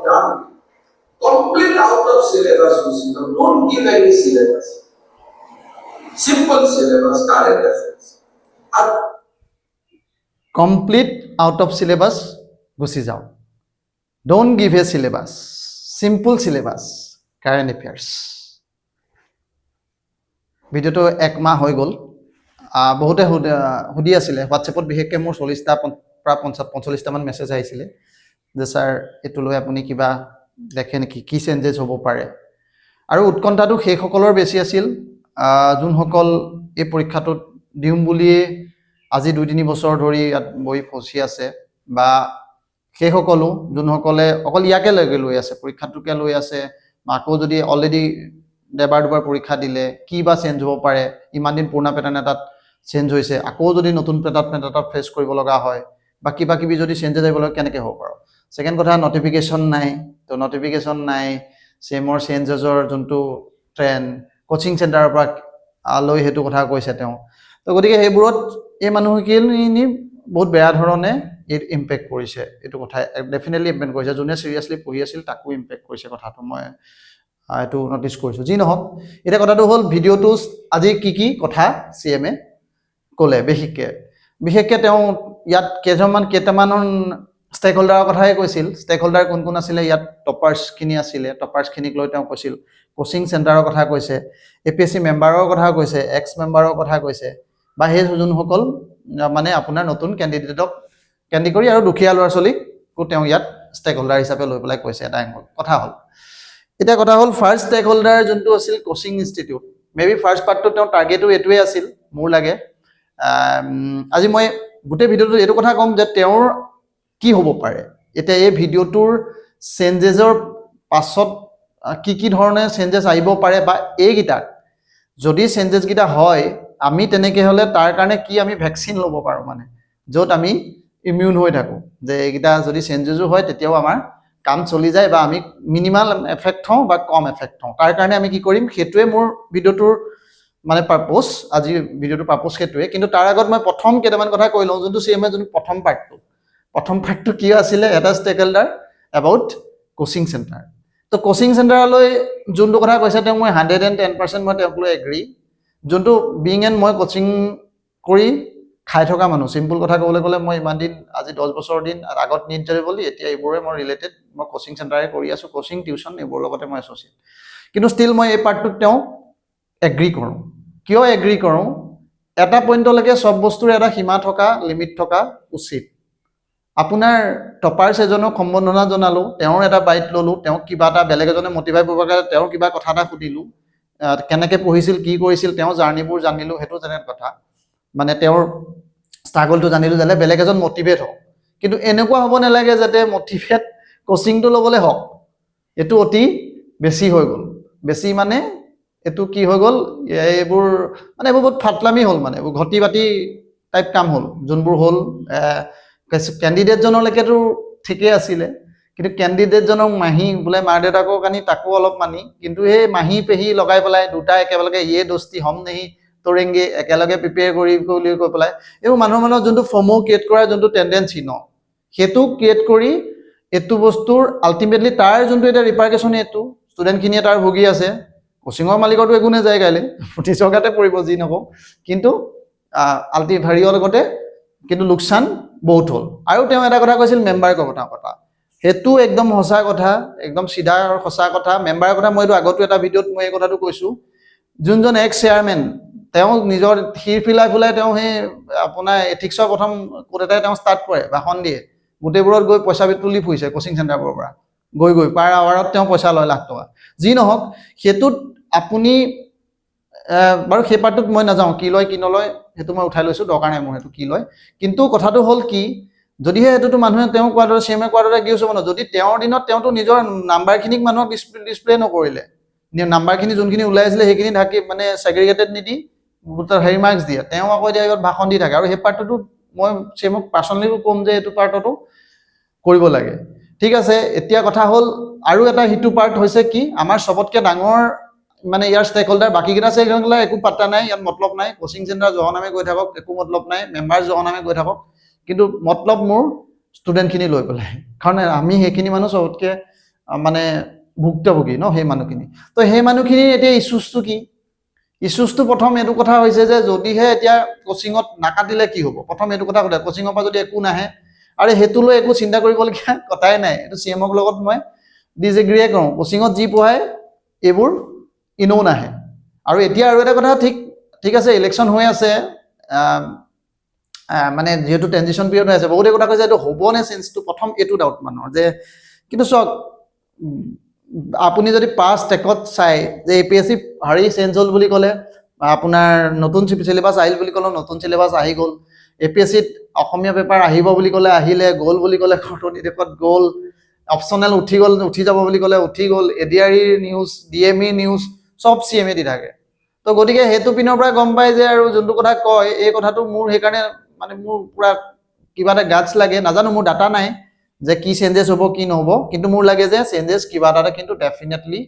done complete out of syllabus. Don't give any syllabus. Simple syllabus, current affairs. Complete out of syllabus গুচি যাও. Don't give a syllabus. Simple syllabus, current affairs. ভিডিওটো এক মাহ হৈ গ'ল. বহুতে সুধি আছিলে হোৱাটছএপত, বিশেষকৈ মোৰ 40টা প্ৰায় 45টামান মেছেজ আহিছিলে যে ছাৰ এইটো লৈ আপুনি কিবা দেখে নেকি, কি চেঞ্জেছ হ'ব পাৰে. আৰু উৎকণ্ঠাটো সেইসকলৰ বেছি আছিল যোনসকল এই পৰীক্ষাটোত দিম বুলিয়ে আজি 2-3 বছৰ ধৰি ইয়াত বহি ফচি আছে, বা সেইসকলো যোনসকলে অকল ইয়াকে লৈ আছে, পৰীক্ষাটোকে লৈ আছে, আকৌ যদি অলৰেডি এবাৰ দুবাৰ পৰীক্ষা দিলে কি বা চেঞ্জ হ'ব পাৰে, ইমান দিন পুৰণা পেটাৰ্ণ এটাত চেঞ্জ হৈছে, আকৌ যদি নতুন পেটাৰ্ণ এটাত ফেচ কৰিব লগা হয়, বা কিবা কিবি যদি চেঞ্জেছ আহিব লাগে কেনেকৈ হ'ব বাৰু. ছেকেণ্ড কথা, নটিফিকেশ্যন নাই. তো নটিফিকেশ্যন নাই, চেমৰ চেঞ্জেছৰ যোনটো ট্ৰেণ্ড কোচিং চেণ্টাৰৰ পৰা লৈ সেইটো কথা কৈছে তেওঁ. তো গতিকে সেইবোৰত এই মানুহখিনি বহুত বেয়া ধৰণে ইম্পেক্ট কৰিছে. এইটো কথা ডেফিনেটলি ইম্পেক্ট কৰিছে. যোনে চিৰিয়াছলি পঢ়ি আছিল তাকো ইম্পেক্ট কৰিছে কথাটো, মই এইটো নটিচ কৰিছোঁ. যি নহওক, এতিয়া কথাটো হ'ল ভিডিঅ'টো আজি কি কথা CMে ক'লে বিশেষকৈ তেওঁ ইয়াত কেইটামানৰ ষ্টেক হোল্ডাৰৰ কথাই কৈছিল. ষ্টেক হোল্ডাৰ কোন কোন আছিলে, ইয়াত টপাৰ্ছখিনি আছিলে, টপাৰ্ছখিনিক লৈ তেওঁ কৈছিল, কোচিং চেণ্টাৰৰ কথা কৈছে, APSC মেম্বাৰৰ কথা কৈছে, এক্স মেম্বাৰৰ কথা কৈছে, বা সেই যোনসকল মানে আপোনাৰ নতুন কেণ্ডিডেটক কেন্দ্ৰি কৰি আৰু দুখীয়া ল'ৰা ছোৱালীকো তেওঁ ইয়াত ষ্টেক হোল্ডাৰ হিচাপে লৈ পেলাই কৈছে. এটা এংগল কথা হ'ল. এতিয়া কথা হ'ল ফাৰ্ষ্ট ষ্টেক হোল্ডাৰ যোনটো আছিল কোচিং ইনষ্টিটিউট, মেবি ফাৰ্ষ্ট পাৰ্টটো তেওঁৰ টাৰ্গেটো এইটোৱে আছিল মোৰ লাগে. আজি মই গোটেই ভিডিঅ'টোত এইটো কথা ক'ম যে তেওঁৰ কি হ'ব পাৰে. এতিয়া এই ভিডিঅ'টোৰ চেঞ্জেছৰ পাছত কি ধৰণে চেঞ্জেছ আহিব পাৰে, বা এইকেইটাক যদি চেঞ্জেছকেইটা হয় আমি তেনেকৈ হ'লে তাৰ কাৰণে কি আমি ভেকচিন ল'ব পাৰোঁ, মানে য'ত আমি ইমিউন হৈ থাকোঁ, যে এইকেইটা যদি চেঞ্জেছো হয় তেতিয়াও আমাৰ কাম চলি যায়, বা আমি মিনিমাল এফেক্ট হওঁ বা কম এফেক্ট হওঁ. তাৰ কাৰণে আমি কি কৰিম, সেইটোৱে মোৰ ভিডিঅ'টোৰ মানে পাৰ্প'জ, আজিৰ ভিডিঅ'টোৰ পাৰ্প'জ সেইটোৱে. কিন্তু তাৰ আগত মই প্ৰথম কেইটামান কথা কৈ লওঁ. যোনটো CMে যোনটো প্ৰথম পাৰ্টটো কি আছিলে, এটা stake holder about coaching centre. তো কোচিং চেণ্টাৰলৈ যোনটো কথা কৈছে তেওঁক মই 110% মই তেওঁক লৈ এগ্ৰী. যোনটো বিং এণ্ড মই কোচিং কৰি খাই থকা মানুহ, চিম্পল কথা ক'বলৈ গ'লে মই ইমান দিন আজি 10 বছৰ দিন আগত নিট জে বুলি, এতিয়া এইবোৰে মই ৰিলেটেড, মই কোচিং চেণ্টাৰে কৰি আছোঁ, কোচিং টিউশ্যন এইবোৰৰ লগতে মই এছ'চিয়েট. কিন্তু ষ্টিল মই এই পাৰ্টটোত তেওঁ এগ্ৰী কৰোঁ. কিয় এগ্ৰী কৰোঁ, এটা পইণ্টলৈকে চব বস্তুৰ এটা সীমা থকা, লিমিট থকা উচিত. আপোনাৰ টপাৰ্ছ এজনক সম্বৰ্ধনা জনালোঁ, তেওঁৰ এটা বাইট ল'লোঁ, তেওঁক কিবা এটা বেলেগ এজনে মটিভাই কৰিব কাৰণে তেওঁৰ কিবা কথা এটা সুধিলোঁ, কেনেকৈ পঢ়িছিল, কি কৰিছিল, তেওঁৰ জাৰ্ণিবোৰ জানিলোঁ, সেইটো যেনে কথা, মানে তেওঁৰ ষ্ট্ৰাগলটো জানিলোঁ, যাতে বেলেগ এজন মটিভেট হওক. কিন্তু এনেকুৱা হ'ব নালাগে যাতে মটিভেট কোচিংটো ল'বলৈ হওক, এইটো অতি বেছি হৈ গ'ল. বেছি মানে এইটো কি হৈ গ'ল, এইবোৰ বহুত ফাটলামি হ'ল, মানে এইবোৰ ঘটি বাতি টাইপ কাম হ'ল, যোনবোৰ হ'ল. কেণ্ডিডেটজনলৈকেতো ঠিকেই আছিলে, কিন্তু কেণ্ডিডেটজনক মাহী বোলে মাৰ দেউতাকক আনি তাকো অলপ মানি, কিন্তু সেই মাহী পেহী লগাই পেলাই দুটা একেলগে ইয়ে দোস্তি হম নেহি তোৰেংগে একেলগে প্ৰিপেয়াৰ কৰি কৈ পেলাই এইবোৰ মানুহৰ যোনটো ফমো ক্ৰিয়েট কৰাৰ যোনটো টেণ্ডেঞ্চি ন, সেইটো ক্ৰিয়েট কৰি এইটো বস্তুৰ আল্টিমেটলি তাৰ যোনটো এটা ৰিপাৰ্কেশ্যন, এইটো ষ্টুডেণ্টখিনিয়ে তাৰ ভুগি আছে, কোচিঙৰ মালিকৰটো একো নাযায় কাইলৈ, টিচাৰ গাতে পৰিব যি নকওঁ, কিন্তু হেৰিয়ৰ লগতে কিন্তু লোকচান বহুত হ'ল. আৰু তেওঁ এটা কথা কৈছিল মেম্বাৰৰ কথা, সেইটো একদম সঁচা কথা, একদম চিধা আৰু সঁচা কথা. মেম্বাৰৰ কথা মই এইটো আগতো এটা ভিডিঅ'ত মই এই কথাটো কৈছোঁ. যোনজন এক্স চেয়াৰমেন, তেওঁ নিজৰ ফিলাই তেওঁ সেই আপোনাৰ এথিক্সৰ প্ৰথম কোড এটাই তেওঁ ষ্টাৰ্ট কৰে, ভাষণ দিয়ে, গোটেইবোৰত গৈ পইচা তুলি ফুৰিছে কোচিং চেণ্টাৰবোৰৰ পৰা, গৈ পাৰ আৱাৰত তেওঁ পইচা লয় লাখ টকা. যি নহওক, সেইটোত আপুনি বাৰু সেই পাৰ্টটোত মই নাযাওঁ, কি লয় কি নলয় সেইটো মই উঠাই লৈছোঁ, দৰকাৰ নাই মোৰ সেইটো কি লয়. কিন্তু কথাটো হ'ল কি, যদিহে সেইটোতো মানুহে তেওঁ কোৱাৰ দৰে CMে কোৱাৰ দৰে গিউজ হ'ব ন, যদি তেওঁৰ দিনত তেওঁতো নিজৰ নাম্বাৰখিনিক মানুহক ডিছপ্লে নকৰিলে, নাম্বাৰখিনি যোনখিনি ওলাই আছিলে সেইখিনি ঢাকি মানে ছেগ্ৰিগেটেড নিদি হেৰি মাৰ্কছ দিয়ে, তেওঁ আকৌ এতিয়া ইয়াত ভাষণ দি থাকে. আৰু সেই পাৰ্টটোতো মই CMক পাৰ্চনেলি ক'ম যে এইটো পাৰ্টতো কৰিব লাগে. ঠিক আছে, এতিয়া কথা হ'ল আৰু এটা সিটো পাৰ্ট হৈছে কি, আমাৰ চবতকৈ ডাঙৰ মানে ইয়াৰ ষ্টেক হোল্ডাৰ, বাকীকেইটা ষ্টেক হোল্ডাৰ একো পাত্তা নাই, ইয়াত মতলব নাই, কোচিং চেণ্টাৰ জহনামে গৈ থাকক, একো মতলব নাই, মেম্বাৰ জহনামে গৈ থাকক, কিন্তু মতলব মোৰ ষ্টুডেণ্টখিনি লৈ পেলাই, কাৰণ আমি সেইখিনি মানুহ চবতকৈ মানে ভুক্তভোগী ন সেই মানুহখিনি তো সেই মানুহখিনি এতিয়া ইছ্যুজটো কি ইছ্যুজটো প্ৰথম এইটো কথা হৈছে যে যদিহে এতিয়া কোচিঙত নাকাটিলে কি হ'ব প্ৰথম এইটো কথা সোধে কোচিঙৰ পৰা যদি একো নাহে আৰু সেইটো লৈ একো চিন্তা কৰিবলগীয়া কথাই নাই এইটো চিএমক লগত মই ডিছএগ্ৰীয়ে কৰোঁ কোচিঙত যি পঢ়ায় এইবোৰ ইনেও নাহে আৰু এতিয়া আৰু এটা কথা ঠিক আছে ইলেকশ্যন হৈ আছে মানে যেহেতু ট্ৰেনজিশ্যন পিৰিয়ড হৈ আছে বহুতে কথা কৈছে এইটো হ'বনে চেঞ্জটো প্ৰথম এইটো ডাউট মানুহৰ যে কিন্তু চাওক আপুনি যদি পাছ টেকত চাই যে APSC হেৰি চেঞ্জ হ'ল বুলি ক'লে আপোনাৰ নতুন চিলেবাছ আহিল বুলি ক'লে নতুন চিলেবাছ আহি গ'ল APSCত অসমীয়া পেপাৰ আহিব বুলি ক'লে আহিলে গ'ল বুলি ক'লে নিৰ্দেশত গ'ল অপশ্যনেল উঠি যাব বুলি ক'লে উঠি গ'ল ADRE নিউজ DME নিউজ চব CMA দি থাকে তো গতিকে সেইটো পিনৰ পৰা গম পাই যে আৰু যোনটো কথা কয় এই কথাটো মোৰ সেইকাৰণে মানে মোৰ পুৰা কিবা এটা গাটছ লাগে নাজানো মোৰ ডাটা নাই যে কি চেঞ্জেছ হ'ব কি নহ'ব কিন্তু মোৰ লাগে যে চেঞ্জেছ কিবা এটা কিন্তু ডেফিনেটলি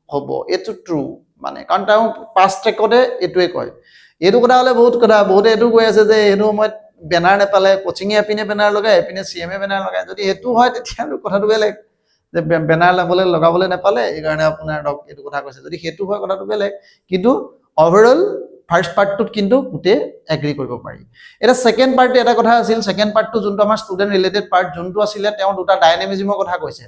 হ'ব এইটো ট্ৰু মানে কাৰণ তেওঁ পাছ ট্ৰেকতে এইটোৱে কয় এইটো কথা হ'লে বহুতে এইটো কৈ আছে যে এইটো সময়ত বেনাৰ নেপালে কোচিঙে এপিনে বেনাৰ লগায় এপিনে CMA বেনাৰ লগায় যদি সেইটো হয় তেতিয়া কথাটো বেলেগ যে বেনাৰ লগাবলৈ নেপালে এইকাৰণে আপোনাৰ ধৰক এইটো কথা কৈছে যদি সেইটো হয় কথাটো বেলেগ কিন্তু অভাৰঅল ফাৰ্ষ্ট পাৰ্টটোত কিন্তু গোটেই এগ্ৰী কৰিব পাৰি এটা ছেকেণ্ড পাৰ্টটো এটা কথা আছিল ছেকেণ্ড পাৰ্টটো যোনটো আমাৰ ষ্টুডেণ্ট ৰিলেটেড পাৰ্ট যোনটো আছিলে তেওঁ দুটা ডাইনামিজিমৰ কথা কৈছে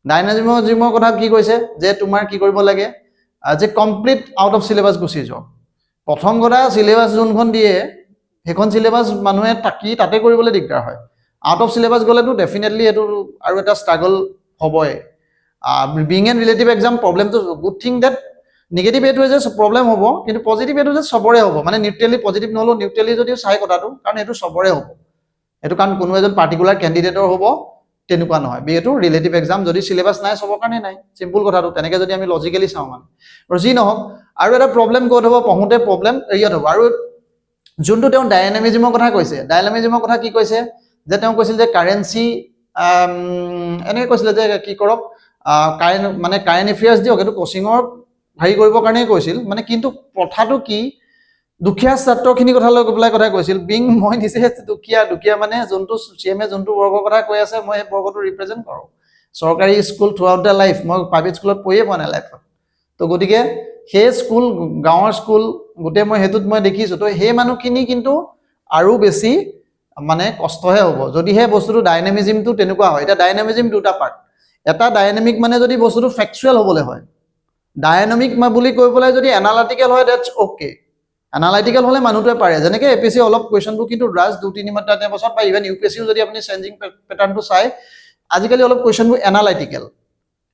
ডাইনামিজিমৰ কথা কি কৈছে যে তোমাৰ কি কৰিব লাগে যে কমপ্লিট আউট অফ চিলেবাছ গুচি যাওক প্ৰথম কথা চিলেবাছ যোনখন দিয়ে সেইখন চিলেবাছ মানুহে তাতে কৰিবলৈ দিগদাৰ হয় আউট অফ চিলেবাছ গ'লেতো ডেফিনেটলি এইটো আৰু এটা ষ্ট্ৰাগল হ'বই বিং এণ্ড ৰিলেটিভ এক্সাম প্ৰব্লেমটো গুড থিং ডেট নিগেটিভ এইটোৱে যে প্ৰব্লেম হ'ব কিন্তু পজিটিভ এইটো যে চবৰে হ'ব মানে নিউট্ৰেলি পজিটিভ নহ'লেও নিউট্ৰেলি যদিও চাই কথাটো কাৰণ এইটো চবৰে হ'ব এইটো কাৰণ কোনো এজন পাৰ্টিকুলাৰ কেণ্ডিডেটৰ হ'ব তেনেকুৱা নহয় এইটো ৰিলেটিভ এক্সাম যদি চিলেবাছ নাই চবৰ কাৰণে নাই চিম্পুল কথাটো তেনেকৈ যদি আমি লজিকেলি চাওঁ মানে আৰু যি নহওক আৰু এটা প্ৰব্লেম ক'ত হ'ব পঢ়োঁতে প্ৰব্লেম ইয়াত হ'ব আৰু যোনটো তেওঁ ডাইনামিজিমৰ কথা কৈছে ডাইনামিজিমৰ কথা কি কৈছে যে তেওঁ কৈছিল যে কাৰেঞ্চি এনেকৈ কৈছিলে যে কি কৰক কাৰেণ্ট এফেয়াৰ্ছ দিয়ক এইটো কোচিঙৰ হেৰি কৰিবৰ কাৰণেই কৈছিল মানে কিন্তু কথাটো কি দুখীয়া ছাত্ৰখিনিৰ কথা লৈ পেলাই কথা কৈছিল মই নিজে দুখীয়া মানে যোনটো CMA যোনটো বৰ্গৰ কথা কৈ আছে মই সেই বৰ্গটো ৰিপ্ৰেজেণ্ট কৰোঁ চৰকাৰী school through out the life মই প্ৰাইভেট স্কুলত পঢ়িয়ে পোৱা নাই লাইফত তো গতিকে সেই স্কুল গাঁৱৰ স্কুল গোটেই মই সেইটোত মই দেখিছোঁ তো সেই মানুহখিনি কিন্তু আৰু বেছি মানে কষ্টহে হ'ব যদিহে বস্তুটো ডাইনামিজিমটো তেনেকুৱা হয় এতিয়া ডাইনামিজিম দুটা পাৰ্ট এটা ডাইনামিক মানে যদি বস্তুটো ফেকচুৱেল হ'বলৈ হয় ডাইনামিক বুলি কৈ পেলাই যদি এনালাইটিকেল হয় ডেটছ অ'কে এনালাইটিকেল হ'লে মানুহটোৱে পাৰে যেনেকৈ APSC অলপ কুৱেশ্যনবোৰ কিন্তু লাষ্ট 2-3 বছৰত বা ইভেন UPSCও যদি আপুনি চেঞ্জিং পেটাৰ্ণটো চাই আজিকালি অলপ কুৱেশ্যনবোৰ এনালাইটিকেল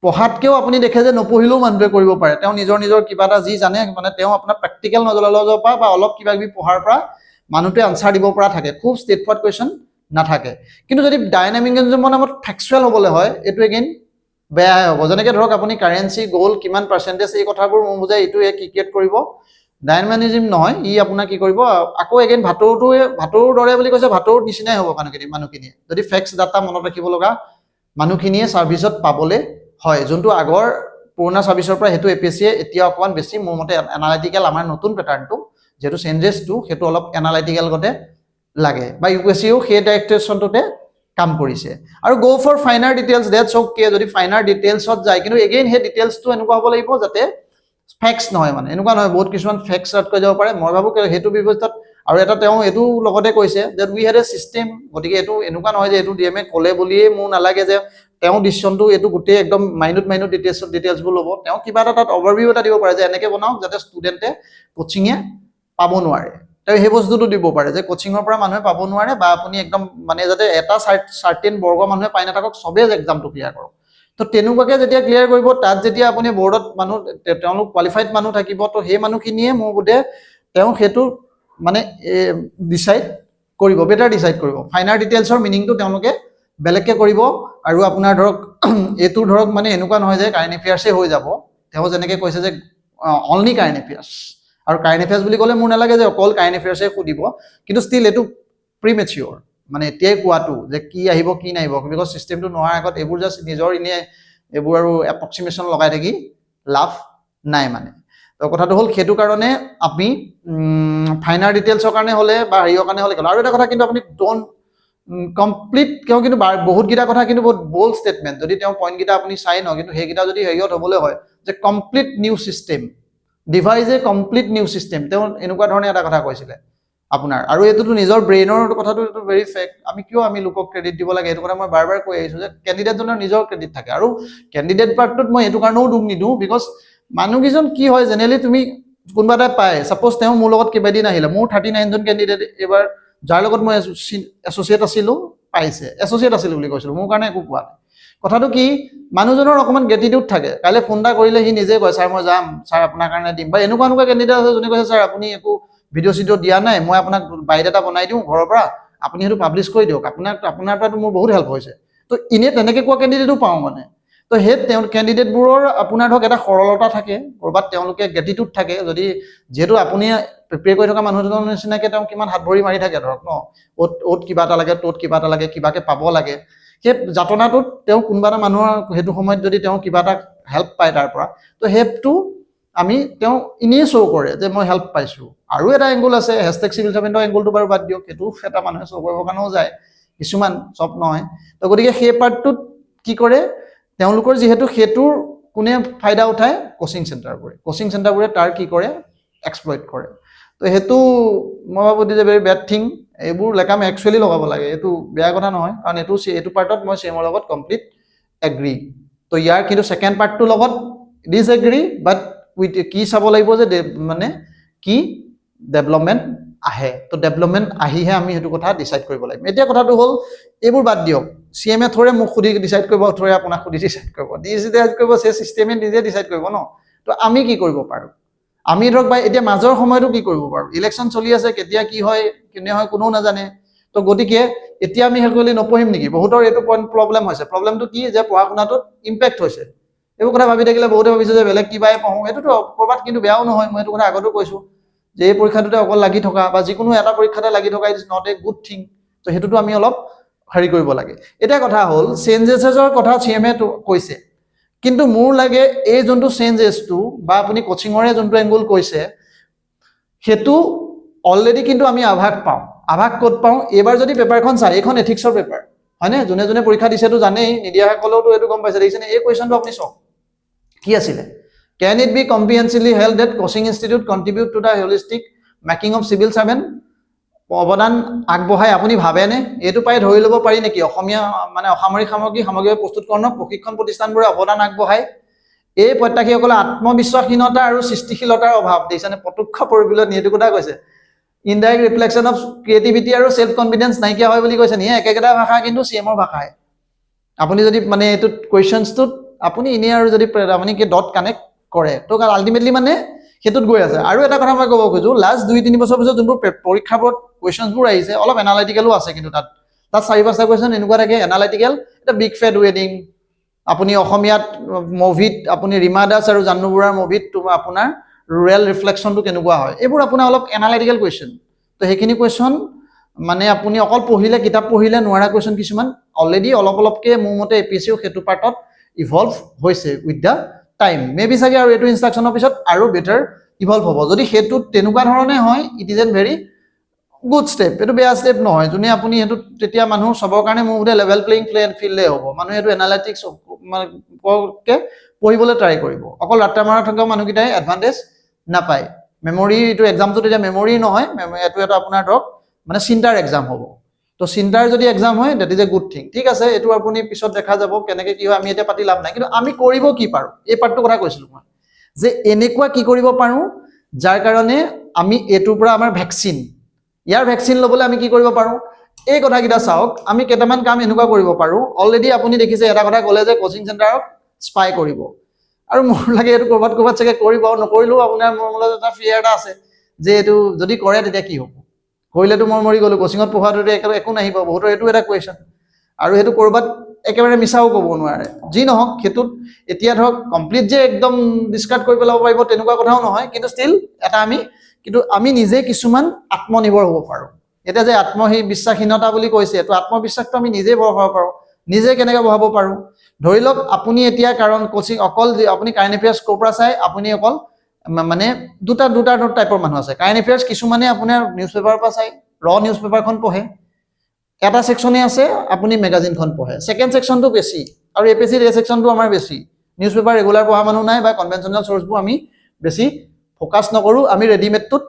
পঢ়াতকৈও আপুনি দেখে যে নপঢ়িলেও মানুহটোৱে কৰিব পাৰে তেওঁ নিজৰ কিবা এটা যি জানে মানে তেওঁ আপোনাৰ প্ৰেক্টিকেল নজৰ পৰা বা অলপ কিবা কিবি পঢ়াৰ পৰা মানুহটোৱে আনচাৰ দিব পৰা থাকে খুব ষ্টেট ফৰৱাৰ্ড কুৱেশ্যন নাথাকে কিন্তু যদি ডাইনামিজিমৰ নামত ফেকচুৱেল হ'বলৈ হয় এইটো এগেইন বেয়াহে হ'ব যেনেকৈ ধৰক আপুনি কাৰেঞ্চি গ'ল কিমান পাৰ্চেণ্টেজ এই কথাবোৰ মোৰ বুজাই এইটোৱে ক্ৰিকেট কৰিব ডাইনামিজিম নহয় ই আপোনাৰ কি কৰিব আকৌ এগেইন ভাটৌৰ দৰে বুলি কৈছে ভাটৌৰ নিচিনাই হ'ব মানুহখিনিয়ে যদি ফেক্টছ ডাটা মনত ৰাখিব লগা মানুহখিনিয়ে ছাৰ্ভিচত পাবলৈ হয় যোনটো আগৰ পুৰণা ছাৰ্ভিচৰ পৰা সেইটো APSCয়ে এতিয়া অকণমান বেছি মোৰ মতে এনালাইটিকেল আমাৰ নতুন পেটাৰ্ণটো যেটো চেঞ্জেছটো সেইটো অলপ এনালাইটিকেল গতে লাগে বা UPSCও সেই ডাইৰেক্ট্ৰেশ্যনটোতে কাম কৰিছে আৰু go for finer details dates okay যদি ফাইনাৰ ডিটেইলছত যায় কিন্তু এগেইন সেই ডিটেইলছটো এনেকুৱা হ'ব লাগিব যাতে ফেক্টছ নহয় মানে এনেকুৱা নহয় বহুত কিছুমান ফেক্টছ ৰাত কৈ যাব পাৰে মই ভাবোঁ সেইটো ব্যৱস্থাত আৰু এটা তেওঁ এইটো লগতে কৈছে যে উই হেড এ চিষ্টেম গতিকে এইটো এনেকুৱা নহয় যে এইটো DMA ক'লে বুলিয়েই মোৰ নালাগে যে তেওঁ ডিচিশ্যনটো এইটো গোটেই একদম মাইনুট ডিটেইলছবোৰ ল'ব তেওঁ কিবা এটা তাত অভাৰভিউ এটা দিব পাৰে যে এনেকৈ বনাওক যাতে ষ্টুডেণ্টে কোচিঙে পাব নোৱাৰে তেওঁ সেই বস্তুটো দিব পাৰে যে কোচিঙৰ পৰা মানুহে পাব নোৱাৰে বা আপুনি একদম মানে যাতে এটা চাৰ্টেইন বৰ্গৰ মানুহে পাই নাথাকক চবেই এক্সামটো ক্লিয়াৰ কৰক তো তেনেকুৱাকৈ যেতিয়া ক্লিয়াৰ কৰিব তাত যেতিয়া আপুনি বৰ্ডত মানুহ তেওঁলোক কোৱালিফাইড মানুহ থাকিব তো সেই মানুহখিনিয়ে মোৰ বোধে তেওঁ সেইটো মানে ডিচাইড কৰিব বেটাৰ ডিচাইড কৰিব ফাইনাল ডিটেইলছৰ মিনিংটো তেওঁলোকে বেলেগকৈ কৰিব আৰু আপোনাৰ ধৰক এইটো ধৰক মানে এনেকুৱা নহয় যে কাৰেণ্ট এফেয়াৰ্ছে হৈ যাব তেওঁ যেনেকৈ কৈছে যে অনলি কাৰেণ্ট এফেয়াৰ্ছ আৰু কাৰেণ্ট এফেয়াৰ্ছ বুলি ক'লে মোৰ নালাগে যে অকল কাৰেণ্ট এফেয়াৰ্ছে সুধিব কিন্তু ষ্টিল এইটো প্ৰিমেচিয়ৰ মানে এতিয়াই কোৱাটো যে কি আহিব কি নাহিব বিকজ চিষ্টেমটো নোহোৱাৰ আগত এইবোৰ জাষ্ট নিজৰ এনেই এইবোৰ আৰু এপ্ৰক্সিমেশ্যন লগাই থাকি লাভ নাই মানে তো কথাটো হ'ল সেইটো কাৰণে আপুনি ফাইনাল ডিটেইলছৰ কাৰণে হ'লে বা হেৰিৰ কাৰণে হ'লে আৰু এটা কথা কিন্তু আপুনি কমপ্লিট তেওঁ কিন্তু বহুতকেইটা কথা কিন্তু বহুত বল্ড ষ্টেটমেণ্ট যদি তেওঁ পইণ্টকেইটা আপুনি চাই ন কিন্তু সেইকেইটা যদি হেৰিয়ত হ'বলৈ হয় যে কমপ্লিট নিউ ছিষ্টেম ডিভাইজ এ কমপ্লিট নিউ ছিষ্টেম তেওঁ এনেকুৱা ধৰণে এটা কথা কৈছিলে আপোনাৰ আৰু এইটোতো নিজৰ ব্ৰেইনৰ কথাটো এইটো ভেৰি ফেক্ট আমি কিয় আমি লোকক ক্ৰেডিট দিব লাগে এইটো কথা মই বাৰ বাৰ কৈ আহিছোঁ যে কেণ্ডিডেটজনৰ নিজৰ ক্ৰেডিট থাকে আৰু কেণ্ডিডেট পাৰ্টটোত মই এইটো কাৰণেও দুখ নিদিওঁ বিকজ মানুহকেইজন কি হয় জেনেৰেলি তুমি কোনোবা এটা পায় ছাপ'জ তেওঁ মোৰ লগত কেইবাদিন আহিলে মোৰ 39জন কেণ্ডিডেট এইবাৰ যাৰ লগত মই এছ'চিয়েট আছিলোঁ পাইছে এছ'চিয়েট আছিলোঁ বুলি কৈছিলোঁ মোৰ কাৰণে একো কোৱা নাই কথাটো কি মানুহজনৰ অকণমান গ্ৰেটিটিউড থাকে কাইলৈ ফোন এটা কৰিলে সি নিজে কয় ছাৰ মই যাম ছাৰ আপোনাৰ কাৰণে দিম বা এনেকুৱা এনেকুৱা কেণ্ডিডেট আছে যোনে কৈছে ছাৰ আপুনি একো ভিডিঅ' চিডিঅ' দিয়া নাই মই আপোনাক বায়'ডাটা বনাই দিওঁ ঘৰৰ পৰা আপুনি সেইটো পাব্লিছ কৰি দিয়ক আপোনাৰ পৰাতো মোৰ বহুত হেল্প হৈছে তো এনেই তেনেকৈ কোৱা কেণ্ডিডেটো পাওঁ মানে তো সেই তেওঁ কেণ্ডিডেটবোৰৰ আপোনাৰ ধৰক এটা সৰলতা থাকে ক'ৰবাত তেওঁলোকে গ্ৰেটিটিউড থাকে যদি যিহেতু আপুনি প্ৰিপেয়াৰ কৰি থকা মানুহজনৰ নিচিনাকৈ তেওঁ কিমান হাত ভৰি মাৰি থাকে ধৰক ন অ'ত কিবা এটা লাগে ত'ত কিবা এটা লাগে কিবাকৈ পাব লাগে সেই যাতনাটোত তেওঁ কোনোবা এটা মানুহৰ সেইটো সময়ত যদি তেওঁ কিবা এটা হেল্প পায় তাৰ পৰা তো সেইটো আমি তেওঁ এনেই শ্ব' কৰে যে মই হেল্প পাইছোঁ আৰু এটা এংগুল আছে হেছটেগ চিভিল ছাৰ্ভেণ্টৰ এংগুলটো বাৰু বাদ দিয়ক সেইটো এটা মানুহে শ্ব' কৰিবৰ কাৰণেও যায় কিছুমান চব নহয় তো গতিকে সেই পাৰ্টটোত কি কৰে তেওঁলোকৰ যিহেতু সেইটোৰ কোনে ফাইদা উঠায় কোচিং চেণ্টাৰবোৰে তাৰ কি কৰে এক্সপ্লইট কৰে তো সেইটো মই ভাবোঁ যে ভেৰি বেড থিং এইবোৰ লেকাম একচুৱেলি লগাব লাগে এইটো বেয়া কথা নহয় কাৰণ এইটো পাৰ্টত মই CMৰ লগত কমপ্লিট এগ্ৰী তো ইয়াৰ কিন্তু ছেকেণ্ড পাৰ্টটোৰ লগত ডিছএগ্ৰী বাট উইথ কি চাব লাগিব যে মানে কি ডেভেলপমেণ্ট আহে তো ডেভেলপমেণ্ট আহিহে আমি সেইটো কথা ডিচাইড কৰিব লাগিব এতিয়া কথাটো হ'ল এইবোৰ বাদ দিয়ক CMে থৰে মোক সুধি ডিচাইড কৰিব থৰে আপোনাক সুধি ডিচাইড কৰিব ডিচাইড কৰিব সেই ছিষ্টেমে নিজে ডিচাইড কৰিব ন তো আমি কি কৰিব পাৰোঁ আমি ধৰক বা এতিয়া মাজৰ সময়টো কি কৰিব পাৰোঁ ইলেকশ্যন চলি আছে কেতিয়া কি হয় কেনে হয় কোনেও নাজানে তো গতিকে এতিয়া আমি সেইকলি নপঢ়িম নেকি বহুতৰ এইটো পইণ্ট প্ৰব্লেম হৈছে প্ৰব্লেমটো কি যে পঢ়া শুনাটোত ইম্পেক্ট হৈছে এইবোৰ কথা ভাবি থাকিলে বহুতে ভাবিছে যে বেলেগ কিবাই পঢ়োঁ এইটোতো ক'ৰবাত কিন্তু বেয়াও নহয় মই এইটো কথা আগতো কৈছোঁ যে এই পৰীক্ষাটোতে অকল লাগি থকা বা যিকোনো এটা পৰীক্ষাতে লাগি থকা is not a good thing তো সেইটোতো আমি অলপ হেৰি কৰিব লাগে এতিয়া কথা হ'ল চেঞ্জেছৰ কথা CMে কৈছে কিন্তু মোৰ লাগে এই যোনটো চেঞ্জেছটো বা আপুনি কোচিঙৰে যোনটো এংগুল কৈছে সেইটো অলৰেডি কিন্তু আমি আভাস ক'ত পাওঁ এইবাৰ যদি পেপাৰখন চাই এইখন এথিক্সৰ পেপাৰ হয়নে যোনে যোনে পৰীক্ষা দিছেতো জানেই নিদিয়াসকলেওতো এইটো গম পাইছে দেখিছেনে এই কুৱেশ্যনটো আপুনি চাওক কি আছিলে Can it be comprehensively held that coaching institute contribute to the holistic making of civil servant? অৱদান আগবঢ়াই আপুনি ভাবেনে এইটো পাই ধৰি ল'ব পাৰি নেকি অসমীয়া মানে অসামৰিক সামগ্ৰী প্ৰস্তুতকৰণক প্ৰশিক্ষণ প্ৰতিষ্ঠানবোৰে অৱদান আগবঢ়ায় এই প্ৰত্যাশীসকলে আত্মবিশ্বাসহীনতা আৰু সৃষ্টিশীলতাৰ অভাৱ দেখিছেনে প্ৰত্যক্ষ পৰিবিলত নিয়েটো কথা কৈছে ইনডাইৰেক্ট ৰিফ্লেকশ্যন অফ ক্ৰিয়েটিভিটি আৰু চেল্ফ কনফিডেন্স নাইকিয়া হয় বুলি কৈছে নিয়ে একেটা ভাষা কিন্তু CMৰ ভাষাই আপুনি যদি মানে এইটো কুৱেশ্যনছটোত আপুনি এনেই আৰু যদি আপুনি কি ডট কানেক্ট কৰে তো আল্টিমেটলি মানে সেইটোত গৈ আছে আৰু এটা কথা মই ক'ব খোজো লাষ্ট 2-3 বছৰ পিছত যোনবোৰ পৰীক্ষাবোৰত কুৱেশ্যনছবোৰ আহিছে অলপ এনালাইটিকেলো আছে কিন্তু তাত 4-5টা কুৱেশ্যন এনেকুৱা থাকে এনালাইটিকেল এটা বিগ ফেট ৱেডিং আপুনি অসমীয়াত মুভিত আপুনি ৰীমা দাস আৰু জাহ্নু বৰুৱাৰ মুভিত আপোনাৰ ৰুৰেল ৰিফ্লেকশ্যনটো কেনেকুৱা হয় এইবোৰ আপোনাৰ অলপ এনালাইটিকেল কুৱেশ্যন তো সেইখিনি কুৱেশ্যন মানে আপুনি অকল পঢ়িলে কিতাপ পঢ়িলে নোৱাৰা কুৱেশ্যন কিছুমান অলৰেডি অলপকৈ মোৰ মতে APSCও সেইটো পাৰ্টত ইভলভ হৈছে উইথ দ্য টাইম মেবি চাগে আৰু এইটো ইনষ্ট্ৰাকশ্যনৰ পিছত আৰু বেটাৰ ইভলভ হ'ব যদি সেইটো তেনেকুৱা ধৰণে হয় it is an very good step এইটো বেয়া ষ্টেপ নহয় যোনে আপুনি সেইটো তেতিয়া মানুহ চবৰ কাৰণে মোৰ বোধে লেভেল প্লেইং ফিল্ডে হ'ব মানুহে এইটো এনালাইটিক্স মানে পঢ়িবলৈ ট্ৰাই কৰিব অকল ৰাত্তা মাৰা থকা মানুহকেইটাই এডভান্টেজ নাপায় মেমৰি এইটো এক্সামটো তেতিয়া মেমৰি নহয় এইটো এটা আপোনাৰ ধৰক মানে চিন্তাৰ এক্সাম হ'ব তো চিন্তাৰ যদি এক্সাম হয় that is a good thing ঠিক আছে এইটো আপুনি পিছত দেখা যাব কেনেকৈ কি হয় আমি এতিয়া পাতি লাভ নাই কিন্তু আমি কৰিব কি পাৰোঁ এই পাৰ্টটোৰ কথা কৈছিলোঁ মই যে এনেকুৱা কি কৰিব পাৰোঁ যাৰ কাৰণে আমি এইটোৰ পৰা আমাৰ ভেকচিন ইয়াৰ ভেকচিন ল'বলৈ আমি কি কৰিব পাৰোঁ এই কথাকেইটা চাওক আমি কেইটামান কাম এনেকুৱা কৰিব পাৰোঁ অলৰেডি আপুনি দেখিছে এটা কথা ক'লে যে কোচিং চেণ্টাৰক স্পাই কৰিব আৰু মোৰ লাগে এইটো ক'ৰবাত চাগে কৰিব নকৰিলেও আপোনাৰ মোৰ মনত এটা ফিয়াৰ এটা আছে যে এইটো যদি কৰে তেতিয়া কি হ'ব কৰিলেতো মই মৰি গ'লোঁ কোচিঙত পঢ়োৱাটোতে একো নাহিব বহুতৰ এইটো এটা কুৱেশ্যন আৰু সেইটো ক'ৰবাত একেবাৰে মিছাও ক'ব নোৱাৰে যি নহওক সেইটোত এতিয়া ধৰক কমপ্লিট যে একদম ডিছকাৰ্ড কৰি পেলাব পাৰিব তেনেকুৱা কথাও নহয় কিন্তু ষ্টিল এটা আমি নিজে কিছুমান আত্মনিৰ্ভৰ হ'ব পাৰোঁ এতিয়া যে বিশ্বাসহীনতা বুলি কৈছে এইটো আত্মবিশ্বাসটো আমি নিজে বঢ়াব পাৰোঁ নিজে কেনেকৈ বঢ়াব পাৰোঁ ধৰি লওক আপুনি এতিয়া কাৰণ কোচিং অকল আপুনি কাৰেণ্ট এফেয়াৰ্ছ ক'ৰ পৰা চাই আপুনি অকল মানে দুটা টাইপৰ মানুহ আছে কাৰেণ্ট এফেয়াৰ্ছ কিছুমানে আপোনাৰ নিউজ পেপাৰৰ পৰা চাই নিউজ পেপাৰখন পঢ়ে এটা সেকশনে আছে আপুনি মেগাজিনখন পঢ়ে, সেকেন্ড সেকশনটো বেছি, আৰু এপিএছচিৰ এই সেকশনটো আমাৰ বেছি। নিউজ পেপাৰ ৰেগুলাৰ পঢ়া মানুহ নাই বা কনভেনশ্যনেল চ'ৰ্চবোৰ আমি বেছি ফ'কাছ নকৰোঁ, আমি ৰেডিমেডটোত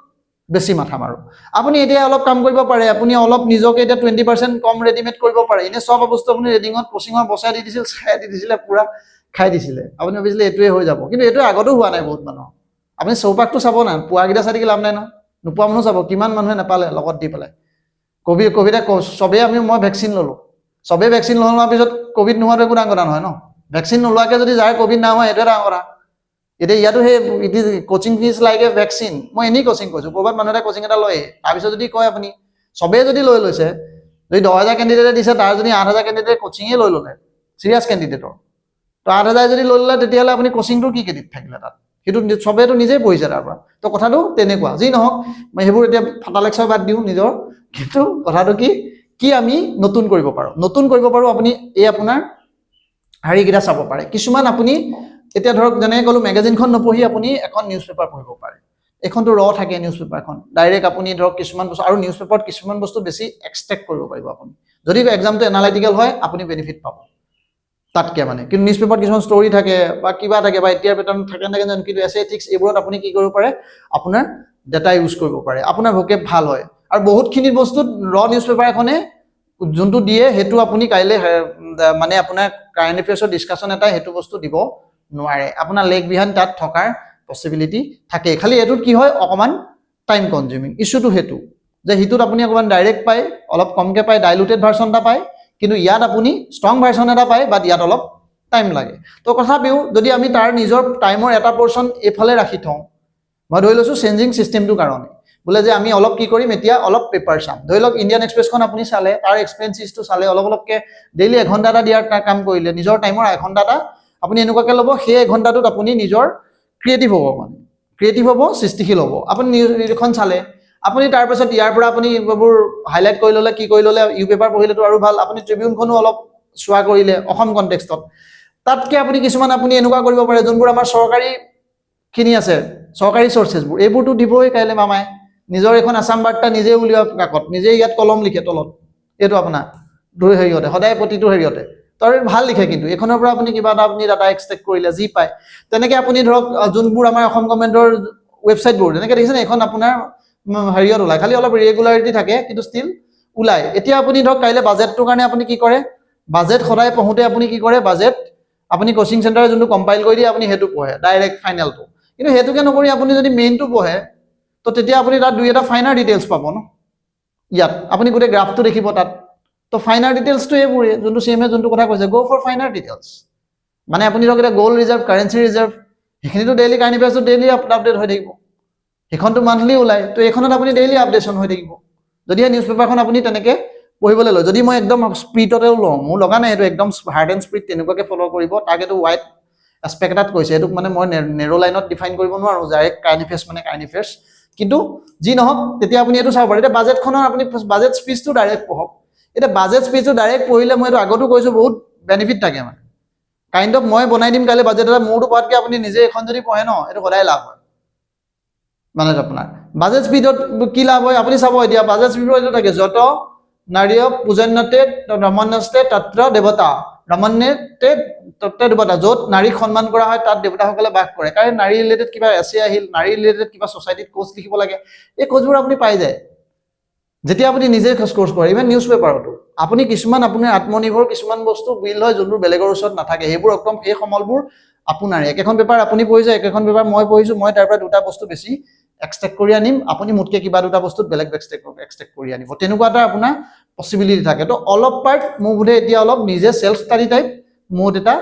বেছি মাথা মাৰোঁ। আপুনি এতিয়া অলপ কাম কৰিব পাৰে, আপুনি অলপ নিজকে এতিয়া 20% কম ৰেডিমেড কৰিব পাৰে। এনে চব বস্তু আপুনি ৰেডিঙত কোচিঙত বচাই দি দিছিল, চাই দি দিছিলে, পুৰা খাই দিছিলে, আপুনি ভাবিছিলে এইটোৱে হৈ যাব, কিন্তু এইটো আগতো হোৱা নাই বহুত মানুহৰ। আপুনি চৌপাশটো চাব না, পোৱাকেইটা চাই থাকি লাভ নাই ন, নোপোৱা মানুহ চাব, কিমান মানুহে নাপালে লগত দি পেলাই। কভিডে চবেই মই ভেকচিন ল'লোঁ, চবেই ভেকচিন লোৱাৰ পিছত কভিড নোহোৱাটো একো ডাঙৰ কথা নহয় ন। ভেকচিন নোলোৱাকৈ যদি যাৰ কভিড নহয় এইটোৱে ডাঙৰ কথা। এতিয়া ইয়াতো সেই it is coaching fees like a vaccine. মই এনেই কোচিং কৈছোঁ, ক'ৰবাত মানুহ এটা কোচিং এটা লয়ে, তাৰপিছত যদি কয় আপুনি চবেই যদি লৈ লৈছে, যদি 10,000 কেণ্ডিডেটে দিছে, তাৰ যদি 8,000 কেণ্ডিডেটে কোচিঙে লৈ ল'লে, চিৰিয়াছ কেণ্ডিডেটৰ, তো 8,000 যদি লৈ ল'লে, তেতিয়াহ'লে আপুনি কোচিংটো কি ক্ৰেডিট থাকিলে তাত? সেইটো চবেইতো নিজেই পঢ়িছে তাৰ পৰা। তো কথাটো তেনেকুৱা, যি নহওক মই সেইবোৰ এতিয়া ফাটা লেকচাৰ বাদ দিওঁ নিজৰ, কিন্তু কথাটো কি আমি নতুন কৰিব পাৰোঁ। নতুন কৰিব পাৰোঁ আপুনি এই আপোনাৰ হেৰিকেইটা চাব পাৰে। কিছুমান আপুনি এতিয়া ধৰক যেনেকৈ ক'লোঁ, মেগাজিনখন নপঢ়ি আপুনি এখন নিউজ পেপাৰ পঢ়িব পাৰে। এইখনটো থাকে নিউজ পেপাৰখন, ডাইৰেক্ট আপুনি ধৰক কিছুমান বস্তু, আৰু নিউজ পেপাৰত কিছুমান বস্তু বেছি এক্সট্ৰেক্ট কৰিব পাৰিব আপুনি। যদি এক্সামটো এনালাইটিকেল হয়, আপুনি বেনিফিট পাব তাতকৈ মানে। কিন্তু নিউজ পেপাৰত কিছুমান ষ্টৰি থাকে বা কিবা থাকে বা এতিয়াৰ পেটাৰ্ণ থাকে জানো, কিন্তু এছে এথিক্স এইবোৰত আপুনি কি কৰিব পাৰে, আপোনাৰ ডাটা ইউজ কৰিব পাৰে, আপোনাৰ ভোকেব ভাল হয়। আৰু বহুতখিনি বস্তুত নিউজ পেপাৰ এখনে যোনটো দিয়ে, সেইটো আপুনি কাইলৈ মানে আপোনাৰ কাৰেণ্ট এফেয়াৰ্ছৰ ডিছকাশ্যন এটা সেইটো বস্তু দিব নোৱাৰে। আপোনাৰ লেগ বিহাইণ্ড তাত থকাৰ পচিবিলিটি থাকে। খালি এইটোত কি হয়, অকণমান টাইম কনজিউমিং। ইছ্যুটো সেইটো যে সিটোত আপুনি অকণমান ডাইৰেক্ট পায়, অলপ কমকৈ পায়, ডাইলুটেড ভাৰ্চন এটা পায়, কিন্তু ইয়াত আপুনি ষ্ট্ৰং ভাৰ্চন এটা পায়, বাট ইয়াত অলপ টাইম লাগে। তো তথাপিও যদি আমি তাৰ নিজৰ টাইমৰ এটা পৰ্চন এইফালে ৰাখি থওঁ, মই ধৰি লৈছোঁ চেঞ্জিং ছিষ্টেমটোৰ কাৰণে, বোলে যে আমি অলপ কি কৰিম, এতিয়া অলপ পেপাৰ চাম। ধৰি লওক ইণ্ডিয়ান এক্সপ্ৰেছখন আপুনি চালে, তাৰ এক্সপেৰিয়েঞ্চটো চালে, অলপকৈ ডেইলি এঘণ্টা এটা দিয়াৰ কাম কৰিলে, নিজৰ টাইমৰ এঘণ্টা এটা আপুনি এনেকুৱাকৈ ল'ব, সেই এঘণ্টাটোত আপুনি নিজৰ ক্ৰিয়েটিভ হ'ব, মানে ক্ৰিয়েটিভ হ'ব, সৃষ্টিশীল হ'ব। আপুনি নিউজখন চালে, আপুনি তাৰপিছত ইয়াৰ পৰা আপুনি এইবোৰ হাইলাইট কৰি ল'লে, কি কৰি ল'লে, ইউ পেপাৰ পঢ়িলেতো আৰু ভাল, আপুনি ট্ৰিবিউনখনো অলপ চোৱা কৰিলে অসম কনটেক্সটত। তাতকৈ আপুনি কিছুমান আপুনি এনেকুৱা কৰিব পাৰে, যোনবোৰ আমাৰ চৰকাৰীখিনি আছে, চৰকাৰী চ'ৰ্চেছবোৰ, এইবোৰতো দিবই কাইলৈ মামাই। নিজৰ এখন আছাম বাৰ্তা নিজে উলিওৱা কাকত, নিজে ইয়াত কলম লিখে তলত, এইটো আপোনাৰ হেৰিয়তে সদায় প্ৰতিটো হেৰিয়তে তাৰ ভাল লিখে, কিন্তু এইখনৰ পৰা আপুনি কিবা এটা আপুনি ডাটা এক্সট্ৰেক্ট কৰিলে যি পায়। তেনেকৈ আপুনি ধৰক যোনবোৰ আমাৰ অসম গভৰ্ণমেণ্টৰ ৱেবছাইটবোৰ, তেনেকৈ দেখিছেনে, এইখন আপোনাৰ হেৰিয়ত ওলায়, খালি অলপ ইৰেগুলাৰিটি থাকে, কিন্তু ষ্টিল ওলায়। এতিয়া আপুনি ধৰক কাইলৈ বাজেটটোৰ কাৰণে আপুনি কি কৰে, বাজেট সদায় পঢ়োঁতে আপুনি কি কৰে, বাজেট আপুনি কোচিং চেণ্টাৰে যোনটো কম্পাইল কৰি দিয়ে, আপুনি সেইটো পঢ়ে ডাইৰেক্ট ফাইনেলটো। কিন্তু সেইটোকে নকৰি আপুনি যদি মেইনটো পঢ়ে, তো তেতিয়া আপুনি তাত দুই এটা ফাইনাৰ ডিটেইলছ পাব ন। ইয়াত আপুনি গোটেই গ্ৰাফটো দেখিব তাত। তো ফাইনাৰ ডিটেইলছটো এইবোৰে, যোনটো CMA যোনটো কথা কৈছে, গ' ফৰ ফাইনাৰ ডিটেইলছ। মানে আপুনি ধৰক এতিয়া গ'ল্ড ৰিজাৰ্ভ, কাৰেঞ্চি ৰিজাৰ্ভ, সেইখিনিতো ডেইলি কাৰেণ্ট এফেয়াৰ্ছটো ডেইলি আপডেট হৈ থাকিব, সেইখনটো মান্থলি ওলায়, তো এইখনত আপুনি ডেইলি আপডেশ্যন হৈ থাকিব। যদিহে নিউজ পেপাৰখন আপুনি তেনেকৈ পঢ়িবলৈ লয়, যদি মই একদম স্পীডতেও লওঁ, মোৰ লগা নাই এইটো একদম হাৰ্ড এণ্ড স্পীড তেনেকুৱাকৈ ফ'ল' কৰিব, তাক এইটো ৱাইড এছপেক্ট এটাত কৈছে, এইটোক মানে মই নেৰ' লাইনত ডিফাইন কৰিব নোৱাৰোঁ, ডাইৰেক্ট কাৰেণ্ট এফেয়াৰ্ছ মানে কাৰেণ্ট এফেয়াৰ্ছ। কিন্তু যি নহওক, তেতিয়া আপুনি এইটো চাব পাৰে। এতিয়া বাজেটখনৰ আপুনি বাজেট স্পীচটো ডাইৰেক্ট পঢ়ক। এতিয়া বাজেট স্পীচটো ডাইৰেক্ট পঢ়িলে, মই এইটো আগতো কৈছোঁ, বহুত বেনিফিট থাকে, মানে কাইণ্ড অফ মই বনাই দিম কাইলৈ বাজেট এটা, মোৰতো পোৱাতকৈ আপুনি নিজে এখন যদি পঢ়ে ন, এইটো সদায় লাভ হয়। মানে আপোনাৰ বাজেট স্পীডত কি লাভ হয় আপুনি চাব। এতিয়া বাজেট স্পীডত এইটো থাকে, যত নাৰীয় পূজন্যতে ৰমন্যস্তে তত্ৰ দেৱতা, ৰমন্যতে তত্ৰ দেৱতা, য'ত নাৰীক সন্মান কৰা হয় তাত দেৱতাসকলে বাস কৰে। কাৰণ নাৰী ৰিলেটেড কিবা এছে আহিল, নাৰী ৰিলেটেড কিবা ছ'চাইটিত কোৰ্চ লিখিব লাগে, এই কোৰ্চবোৰ আপুনি পাই যায় যেতিয়া আপুনি নিজে কোৰ্চ কৰে। ইভেন নিউজ পেপাৰতো আপুনি কিছুমান আপোনাৰ আত্মনিৰ্ভৰ কিছুমান বস্তু বিল হয়, যোনবোৰ বেলেগৰ ওচৰত নাথাকে, সেইবোৰ একদম সেই সমলবোৰ আপোনাৰ একেখন পেপাৰ আপুনি পঢ়িছে, একেখন পেপাৰ মই পঢ়িছোঁ, মই তাৰ পৰা দুটা বস্তু বেছি এক্সট্ৰেক্ট কৰি আনিম, আপুনি মোতকৈ কিবা দুটা বস্তুত বেলেগ এক্সট্ৰেক্ট কৰি আনিব, তেনেকুৱা এটা আপোনাৰ পচিবিলিটি থাকে। তো অলপ পাৰ্ট মোৰ বোধে এতিয়া অলপ নিজে চেল্ফ ষ্টাডি টাইপ মোড এটা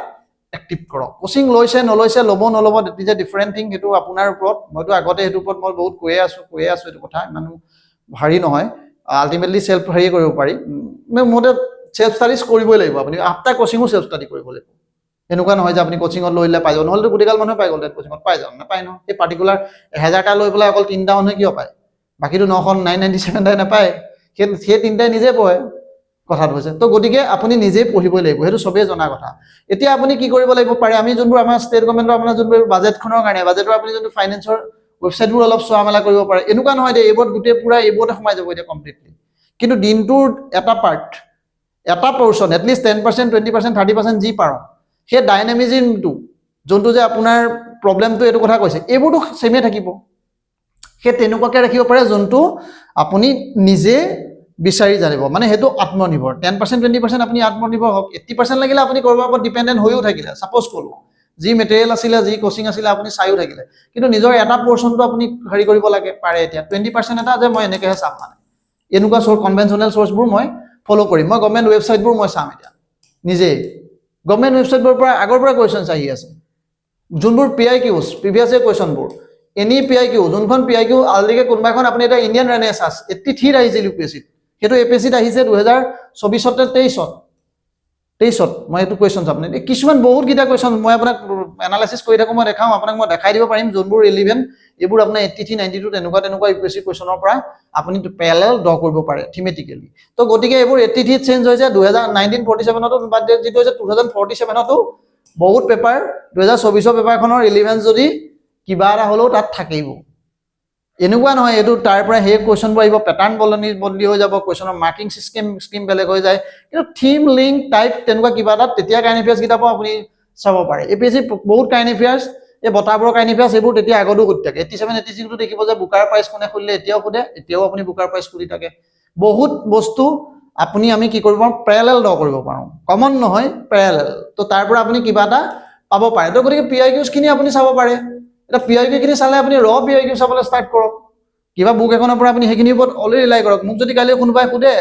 এক্টিভ কৰক। কোচিং লৈছে নলৈছে, ল'ব নল'ব, that is a different thing, সেইটো আপোনাৰ ওপৰত। মইতো আগতে সেইটোৰ ওপৰত মই বহুত কৈয়ে আছোঁ এইটো কথা, ইমানো ভাৰী নহয়। আল্টিমেটলি চেল্ফ হেৰি কৰিব পাৰি, মোৰ মতে চেল্ফ ষ্টাডিজ কৰিবই লাগিব। আপুনি আফটাৰ কোচিঙো চেল্ফ ষ্টাডি কৰিব লাগিব। এনেকুৱা নহয় যে আপুনি কোচিঙত লৈ ল'লে পাই যাব, নহ'লেতো গোটেইগাল মানুহে পাই গ'ল, কোচিঙত পাই যাওঁ, নাপায় ন। সেই পাৰ্টিকুলাৰ 1000টা লৈ পেলাই অকল 3টা মানুহে কিয় পায়, বাকীটো 997টাই নাপায়। সেই 3টাই নিজে পঢ়ে, কথাটো হৈছে। তো গতিকে আপুনি নিজেই পঢ়িবই লাগিব, সেইটো চবেই জনা কথা। এতিয়া আপুনি কি কৰিব লাগিব পাৰে, আমি যোনবোৰ আমাৰ ষ্টেট গভৰ্ণমেণ্টৰ আপোনাৰ যোনবোৰ বাজেটখনৰ কাৰণে, বাজেটৰ আপুনি যোনটো ফাইনেন্সৰ ৱেবছাইটবোৰ অলপ চোৱা মেলা কৰিব পাৰে। এনেকুৱা নহয় যে এইবোৰত গোটেই পুৰা এইবোৰতে সোমাই যাব এতিয়া কমপ্লিটলি, কিন্তু দিনটোৰ এটা পৰ্চন এটলিষ্ট 10% 20% 30% যি পাৰোঁ সেই ডাইনামিজিমটো যোনটো যে আপোনাৰ প্ৰব্লেমটো এইটো কথা কৈছে এইবোৰতো চেমে থাকিব সেই তেনেকুৱাকৈ ৰাখিব পাৰে যোনটো আপুনি নিজে বিচাৰি জানিব মানে সেইটো আত্মনিৰ্ভৰ 10% 20% আপুনি আত্মনিৰ্ভৰ হওক 80% লাগিলে আপুনি ক'ৰবাৰ ওপৰত ডিপেণ্ডেণ্ট হৈও থাকিলে ছাপ'জ ক'লোঁ যি মেটেৰিয়েল আছিলে যি কোচিং আছিলে আপুনি চাইও থাকিলে কিন্তু নিজৰ এটা পৰ্চনটো আপুনি হেৰি কৰিব লাগে পাৰে এতিয়া 20% এটা যে মই এনেকৈহে চাম মানে এনেকুৱা কনভেনশ্যনেল চ'ৰ্চবোৰ মই ফ'ল' কৰিম মই গভৰ্ণমেণ্ট ৱেবছাইটবোৰ মই চাম এতিয়া নিজেই গভৰ্ণমেণ্ট ৱেবছাইটবোৰৰ পৰা আগৰ পৰা কুৱেশ্যনছ আহি আছে যোনবোৰ PIQs প্ৰিভিয়াছ ইয়েৰ কুৱেশ্যনবোৰ এনি PIQ যোনখন PIQ অলৰেডি কোনোবা এখন আপুনি এতিয়া ইণ্ডিয়ান ৰেনেছাছ 83 আহিছিল UPSCত সেইটো APSCত আহিছে 2024 23 মই এইটো কুৱেশ্যনছ আপুনি কিছুমান বহুতকেইটা কুৱেশ্যন মই আপোনাক এনালাইচিছ কৰি থাকোঁ মই দেখাওঁ আপোনাক মই দেখাই দিব পাৰিম যোনবোৰ ৰিলিভেণ্ট এইবোৰ আপোনাৰ 83 92 তেনেকুৱা UPSC কুৱেশ্যনৰ পৰা আপুনি পেৰেলেল ড্ৰ কৰিব পাৰে থিমেটিকেলি তো গতিকে এইবোৰ 83 চেঞ্জ হৈছে 1947তো বাদ দিয়ে যিটো হৈছে 2047তো বহুত পেপাৰ 2024 পেপাৰখনৰ ৰিলিভেন্স যদি কিবা এটা হ'লেও তাত থাকিব এনেকুৱা নহয় এইটো তাৰ পৰা সেই কুৱেশ্যনবোৰ আহিব পেটাৰ্ণ বদলি হৈ যাব কুৱেশ্যনৰ মাৰ্কিং স্কিম বেলেগ হৈ যায় কিন্তু থিম লিংক টাইপ তেনেকুৱা কিবা এটা তেতিয়া কাৰেণ্ট এফেয়াৰ্ছ কিতাপো আপুনি চাব পাৰে APSC বহুত কাৰেণ্ট এফেয়াৰ্ছ এই বটাবোৰৰ কাৰেণ্ট এফেয়াৰ্ছ এইবোৰ তেতিয়া আগতো সুধি থাকে 87 86টো দেখিব যে বুকাৰ প্ৰাইজ কোনে খুলিলে এতিয়াও সোধে এতিয়াও আপুনি বুকাৰ প্ৰাইজ সুধি থাকে বহুত বস্তু আমি কি কৰিব পাৰোঁ পেৰেলেল ড্ৰ কৰিব পাৰোঁ কমন নহয় পেৰেলেল তো তাৰ পৰা আপুনি কিবা এটা পাব পাৰে তো গতিকে PIQsখিনি আপুনি চাব পাৰে এটা PIQখিনি চালে আপুনি PIQ চাবলৈ ষ্টাৰ্ট কৰক কিবা বুক এখনৰ পৰা আপুনি সেইখিনিৰ ওপৰত অলৰেডি ৰিলাই কৰক মোক যদি কালি কোনোবাই সোধে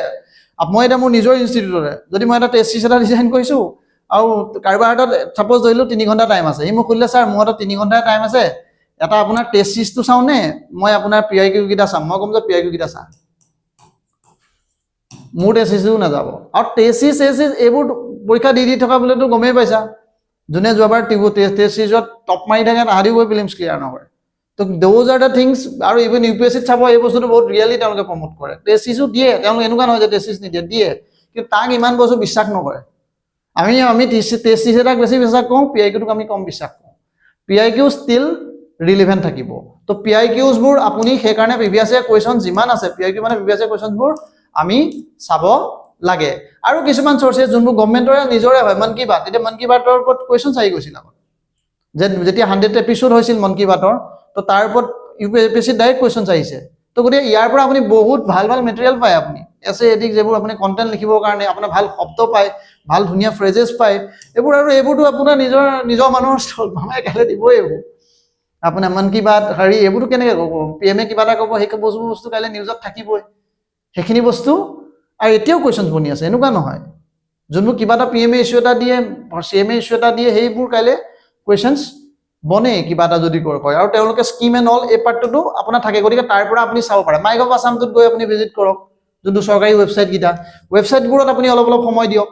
মই এটা মোৰ নিজৰ ইনষ্টিটিউটৰে যদি মই এটা টেষ্ট চিৰিজ এটা ডিজাইন কৰিছোঁ আৰু কাৰোবাৰ হাতত ছাপ'জ ধৰিলোঁ 3 ঘণ্টা টাইম আছে সি মোক সুধিলে ছাৰ মোৰ হাতত 3 ঘণ্টা টাইম আছে এটা আপোনাৰ টেষ্ট চিৰিজটো চাওঁ নে মই আপোনাৰ PIQ কেইটা চাম মই ক'ম যে PIQ কেইটা চা মোৰ টেষ্ট চিৰিজো নাযাব আৰু টেষ্ট চিৰিজ এইবোৰ পৰীক্ষা দি থকা বুলিতো গমেই পাইছা যোনে যোৱাবাৰ টেষ্ট চিৰিজত টপ মাৰি থাকে তাহাঁতিও গৈ ফিল্মছ ক্লিয়াৰ নকৰে তো দ'জ আৰ দ্য থিংছ আৰু ইভেন UPSCত চাব এই বস্তুটো বহুত ৰিয়েলি তেওঁলোকে প্ৰমোট কৰে টেষ্ট চিৰিজো দিয়ে তেওঁলোকে এনেকুৱা নহয় যে টেষ্ট চিৰিজ নিদিয়ে দিয়ে কিন্তু তাক ইমান বস্তু বিশ্বাস নকৰে আমি টেষ্ট চিৰিজ এটাক বেছি বিশ্বাস কৰোঁ PIQটোক আমি কম বিশ্বাস কৰোঁ PIQ ষ্টিল ৰিলিভেণ্ট থাকিব তো PIQsবোৰ আপুনি সেইকাৰণে প্ৰিভিয়াছ ইয়েৰ কুৱেশ্যন যিমান আছে PIQ মানে প্ৰিভিয়াছ ইয়েৰ কুৱেশ্যনবোৰ আমি চাব লাগে আৰু কিছুমান চ'ৰ্চেছ যোনবোৰ গভৰ্ণমেণ্টৰে নিজৰে হয় মন কী বাত এতিয়া মন কী বাতৰ ওপৰত কুৱেশ্যনছ আহি গৈছিল আগত যেতিয়া 100 এপিছ'ড হৈছিল মন কী বাতৰ তো তাৰ ওপৰত UPSCত ডাইৰেক্ট কুৱেশ্যনছ আহিছে তো গতিকে ইয়াৰ পৰা আপুনি বহুত ভাল মেটেৰিয়েল পায় আপুনি এছে এডিক যিবোৰ আপুনি কণ্টেণ্ট লিখিবৰ কাৰণে আপোনাৰ ভাল শব্দ পায় ভাল ধুনীয়া ফ্ৰেজেছ পায় এইবোৰতো আপোনাৰ নিজৰ মানুহৰ মামাই কাইলৈ দিবই এইবোৰ আপোনাৰ মন কী বাত এইবোৰতো কেনেকৈ ক'ব PM কিবা এটা ক'ব সেই বস্তু কাইলৈ নিউজত থাকিবই সেইখিনি বস্তু আৰু এতিয়াও কুৱেশ্যনছ বনি আছে এনেকুৱা নহয় যোনবোৰ কিবা এটা PM ইছ্যু এটা দিয়ে CM ইছ্যু এটা দিয়ে সেইবোৰ কাইলৈ কুৱেশ্যনছ বনে কিবা এটা যদি কয় আৰু তেওঁলোকে স্কিম এণ্ড অল এই পাৰ্টটো আপোনাৰ থাকে গতিকে তাৰ পৰা আপুনি চাব পাৰে মাইগভ আছামটোত গৈ আপুনি ভিজিট কৰক যোনটো চৰকাৰী ৱেবছাইটবোৰত আপুনি অলপ সময় দিয়ক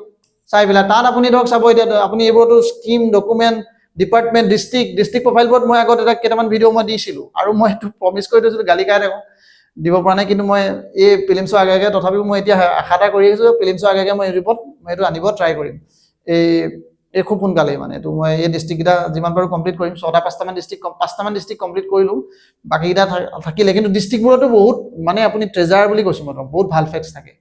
চাই পেলাই তাত আপুনি ধৰক চাব এতিয়া আপুনি এইবোৰতো স্কিম ডকুমেণ্ট ডিপাৰ্টমেণ্ট ডিষ্ট্ৰিক্ট প্ৰফাইলবোৰত মই আগত এটা কেইটামান ভিডিঅ' মই দিছিলোঁ আৰু মই এইটো প্ৰমিছ কৰি থৈছিলোঁ গালি খাই থাকোঁ দিব পৰা নাই কিন্তু মই এই ফিল্মছৰ আগে তথাপিও মই এতিয়া আশা এটা কৰি আহিছোঁ ফিল্মছৰ আগে মই ইউটিউবত মই এইটো আনিব ট্ৰাই কৰিম এই খুব সোনকালেই মানে এইটো মই এই ডিষ্ট্ৰিক্টকেইটা যিমান পাৰোঁ কমপ্লিট কৰিম 5টামান ডিষ্ট্ৰিক্ট কমপ্লিট কৰিলোঁ বাকীকেইটা থাকিলে কিন্তু ডিষ্ট্ৰিক্টবোৰতো বহুত মানে আপুনি ট্ৰেজাৰ বুলি কৈছোঁ মই বহুত ভাল ফেক্টছ থাকে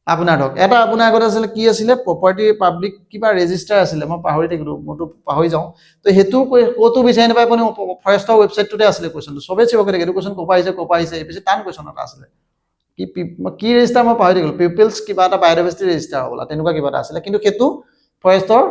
আপোনাৰ ধৰক এটা আপোনাৰ আগত আছিলে কি আছিলে প্ৰপাৰ্টি পাব্লিক কিবা ৰেজিষ্টাৰ আছিলে মই পাহৰি থাকিলোঁ মইতো পাহৰি যাওঁ তো সেইটো ক'তো বিচাৰি নাপায় আপুনি ফৰেষ্টৰ ৱেবছাইটটোতে আছিলে কুৱেশ্যনটো চবেই চিব কৰি থাকে এইটো কুৱেশ্যন ক'ৰ পৰা আহিছে এই পিছে টান কুৱেশ্যন এটা আছিলে কি ৰেজিষ্টাৰ মই পাহৰি থাকিলোঁ পিপলছ কিবা এটা বায়'ডাইভাৰ্চিটি ৰেজিষ্টাৰ হ'বলা তেনেকুৱা কিবা এটা আছিলে কিন্তু সেইটো ফৰেষ্টৰ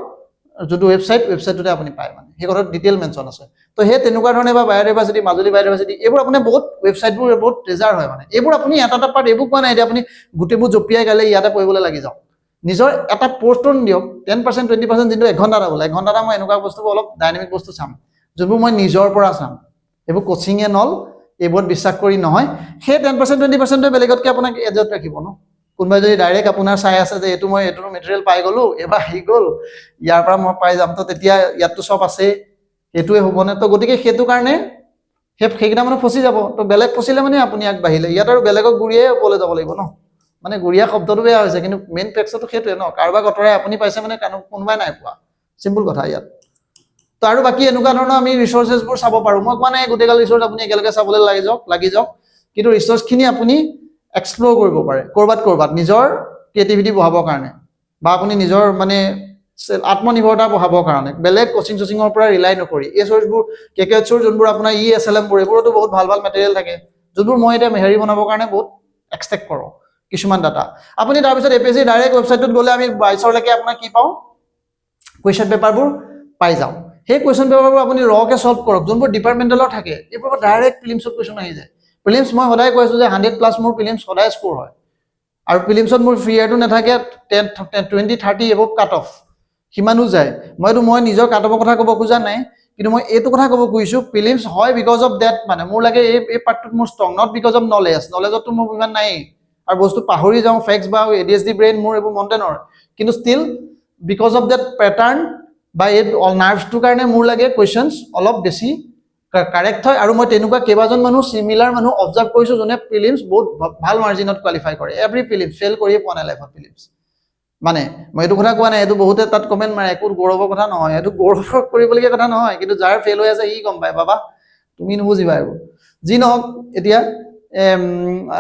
যোনটো ৱেবছাইটটোতে আপুনি পায় মানে সেই কথাত ডিটেইল মেনশ্যন আছে তো সেই তেনেকুৱা ধৰণে বা বায়'ডাইভাৰ্চিটি মাজুলী বায়'ডাইভাৰ্চিটি এইবোৰ আপোনাৰ বহুত ৱেবছাইটবোৰ বহুত ট্ৰেজাৰ হয় মানে এইবোৰ আপুনি এটা পাৰ্ট এইবোৰ কোৱা নাই এতিয়া আপুনি গোটেইবোৰ জপিয়াই গালে ইয়াতে পঢ়িবলৈ লাগি যাওক নিজৰ এটা পৰ্টন দিয়ক 10% 20% যোনটো 1 ঘণ্টা এটা মই এনেকুৱা বস্তুবোৰ অলপ ডাইনামিক বস্তু চাম যোনবোৰ মই নিজৰ পৰা চাম এইবোৰ কোচিং এণ্ড অল এইবোৰত বিশ্বাস কৰি নহয় সেই 10% 20% বেলেগতকৈ আপোনাক এজত ৰাখিব ন কোনোবাই যদি ডাইৰেক্ট আপোনাৰ চাই আছে যে এইটো মেটেৰিয়েল পাই গ'লোঁ এবাৰ আহি গ'ল ইয়াৰ পৰা মই পাই যাম তো তেতিয়া ইয়াততো চব আছে এইটোৱে হ'বনে তো গতিকে সেইটো কাৰণে সেইকেইটা মানে ফচি যাব তো বেলেগ ফচিলে মানে আপুনি আগবাঢ়িলে ইয়াত আৰু বেলেগক গুৰিয়াই ওপৰলৈ যাব লাগিব ন মানে গুৰিয়া শব্দটো বেয়া হৈছে কিন্তু মেইন ফেক্টছটো সেইটোৱে ন কাৰোবাক অঁতৰাই আপুনি পাইছে মানে কোনোবাই নাই পোৱা চিম্পল কথা ইয়াত তো আৰু বাকী এনেকুৱা ধৰণৰ আমি ৰিচৰ্চেছবোৰ চাব পাৰোঁ মই কোৱা নাই গোটেইগাল ৰিচৰ্চ আপুনি একেলগে চাবলৈ লাগি যাওক কিন্তু ৰিচৰ্চখিনি আপুনি এক্সপ্ল'ৰ কৰিব পাৰে ক'ৰবাত নিজৰ ক্ৰিয়েটিভিটি বঢ়াবৰ কাৰণে বা আপুনি নিজৰ মানে আত্মনিৰ্ভৰতা বঢ়াবৰ কাৰণে বেলেগ কোচিঙৰ পৰা ৰিলাই নকৰি এই চ'ৰ্চবোৰ কেকেটছৰ যোনবোৰ আপোনাৰ SLM-বোৰ এইবোৰতো বহুত ভাল মেটেৰিয়েল থাকে যোনবোৰ মই এতিয়া হেৰি বনাবৰ কাৰণে বহুত এক্সট্ৰেক্ট কৰোঁ কিছুমান ডাটা আপুনি তাৰপিছত APSC ডাইৰেক্ট ৱেবছাইটটোত গ'লে আমি 22লৈকে আপোনাৰ কি পাওঁ কুৱেশ্যন পেপাৰবোৰ পাই যাওঁ সেই কুৱেশ্যন পেপাৰবোৰ আপুনি ৰকে সলভ কৰক যোনবোৰ ডিপাৰ্টমেণ্টেলৰ থাকে এইবোৰ ডাইৰেক্ট প্ৰিলিমছত কুৱেশ্যন আহি যায় প্ৰিলিমছ মই সদায় কৈছোঁ যে 100+ মোৰ প্ৰিলিমছ সদায় স্ক'ৰ হয় আৰু প্ৰিলিমছত মোৰ ফ্ৰী এয়াৰটো নাথাকে 20-30 এবভ কাট অফ সিমানো যায় মই নিজৰ কাট অফৰ কথা ক'ব খোজা নাই কিন্তু মই এইটো কথা ক'ব খুজিছোঁ প্ৰিলিমছ হয় বিকজ অফ ডেট মানে মোৰ লাগে এই পাৰ্টটোত মোৰ ষ্ট্ৰং নট বিকজ অফ নলেজতো মোৰ ইমান নাই আৰু বস্তু পাহৰি যাওঁ ফেক্টছ বা ADHD ব্ৰেইন মোৰ এইবোৰ মনতে নৰয় কিন্তু still because of that pattern বা এই নাৰ্ভছটোৰ কাৰণে মোৰ লাগে কুৱেশ্যনছ অলপ বেছি কাৰেক্ট হয় আৰু মই তেনেকুৱা কেইবাজন মানুহ চিমিলাৰ মানুহ অবজাৰ্ভ কৰিছোঁ যোনে প্ৰিলিমছ বহুত ভাল মাৰ্জিনত কোৱালিফাই কৰে এভৰি প্ৰিলিমছ ফেইল কৰিয়ে পোৱা নাই লাইফত প্ৰিলিমছ মানে মই এইটো কথা কোৱা নাই এইটো বহুতে তাত কমেণ্ট মাৰে একো গৌৰৱৰ কথা নহয় এইটো গৌৰৱ কৰিবলগীয়া কথা নহয় কিন্তু যাৰ ফেইল হৈ আছে সি গম পায় বাবা তুমি নুবুজিবা এইবোৰ যি নহওক এতিয়া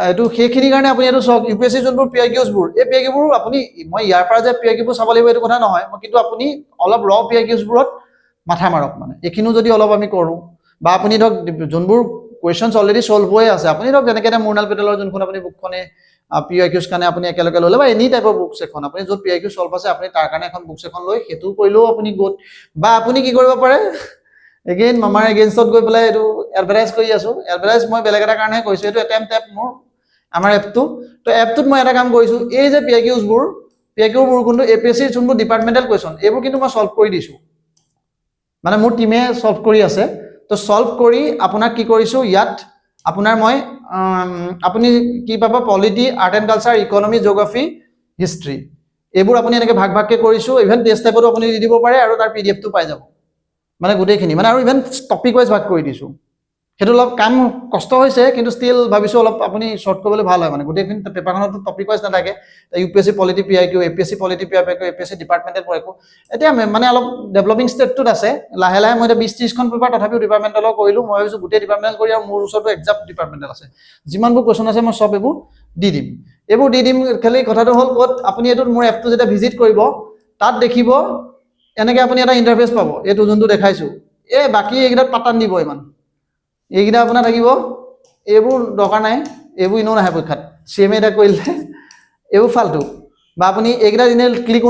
এইটো সেইখিনিৰ কাৰণে আপুনি এইটো চাওক UPSC যোনবোৰ PIQsবোৰ এই PIQবোৰ আপুনি মই ইয়াৰ পৰা যে PIQবোৰ চাব লাগিব এইটো কথা নহয় কিন্তু আপুনি অলপ ৰ PIQsবোৰত মাথা মাৰক মানে এইখিনিও যদি অলপ আমি কৰোঁ বা আপুনি ধৰক যোনবোৰ কুৱেশ্যনছ অলৰেডি ছল্ভ হৈ আছে আপুনি ধৰক যেনেকৈ এতিয়া মুৰ্নাল পেটেলৰ যোনখন আপুনি বুকখনে PIQs কাৰণে আপুনি একেলগে ল'লে বা এনি টাইপৰ বুকছ এখন আপুনি য'ত PIQ ছল্ভ আছে আপুনি তাৰ কাৰণে এখন বুকছ এখন লৈ সেইটো কৰিলেও আপুনি গুড বা আপুনি কি কৰিব পাৰে এগেইন মামাৰ এগেইনষ্টত গৈ পেলাই এইটো এডভাৰটাইজ কৰি আছোঁ এডভাৰটাইজ মই বেলেগ এটা কাৰণেহে কৰিছোঁ এইটো এটেম্প এপ মোৰ আমাৰ এপটো তো এপটোত মই এটা কাম কৰিছোঁ এই যে PIQsবোৰ কিন্তু APSCৰ যোনবোৰ ডিপাৰ্টমেণ্টেল কুৱেশ্যন এইবোৰ কিন্তু মই ছল্ভ কৰি দিছোঁ মানে মোৰ টিমে ছল্ভ কৰি আছে তো ছল্ভ কৰি আপোনাক কি কৰিছোঁ ইয়াত আপোনাৰ মই আপুনি কি পাব polity art and culture economy geography history এইবোৰ আপুনি এনেকৈ ভাগকৈ কৰিছোঁ ইভেন টেষ্ট টাইপতো আপুনি দি দিব পাৰে আৰু তাৰ PDFটো পাই যাব মানে গোটেইখিনি মানে আৰু ইভেন টপিক ৱাইজ ভাগ কৰি দিছোঁ সেইটো অলপ কাম কষ্ট হৈছে কিন্তু ষ্টিল ভাবিছোঁ অলপ আপুনি শ্বৰ্ট কৰিবলৈ ভাল হয় মানে গোটেইখিনি পেপাৰখনতো টপিক ৱাইজ নাথাকে UPSC polity PIQ APSC polity PIQ APSC departmental PIQ এতিয়া মানে অলপ ডেভেলপিং ষ্টেটটোত আছে লাহে মই এতিয়া 20-30খন পেপাৰ তথাপিও ডিপাৰ্টমেণ্টেলৰ কৰিলোঁ মই ভাবিছোঁ গোটেই ডিপাৰ্টমেণ্টেল কৰি আৰু মোৰ ওচৰতো এক্সাক্ট ডিপাৰ্টমেণ্টেল আছে যিমানবোৰ কুৱেশ্যন আছে মই চব এইবোৰ দি দিম খালি কথাটো হ'ল ক'ত আপুনি এইটোত মোৰ এপটো যেতিয়া ভিজিট কৰিব তাত দেখিব এনেকৈ আপুনি এটা ইণ্টাৰফেচ পাব এইটো যোনটো দেখাইছোঁ এই বাকী এইকেইটাত পাতান দিব ইমান এইকেইটা আপোনাৰ থাকিব এইবোৰ দৰকাৰ নাই এইবোৰ এনেও নাহে পৰীক্ষাত CMA এটা কৰিলে এইবোৰ ফাল্টু বা আপুনি এইকেইটা দিনে ক্লিকো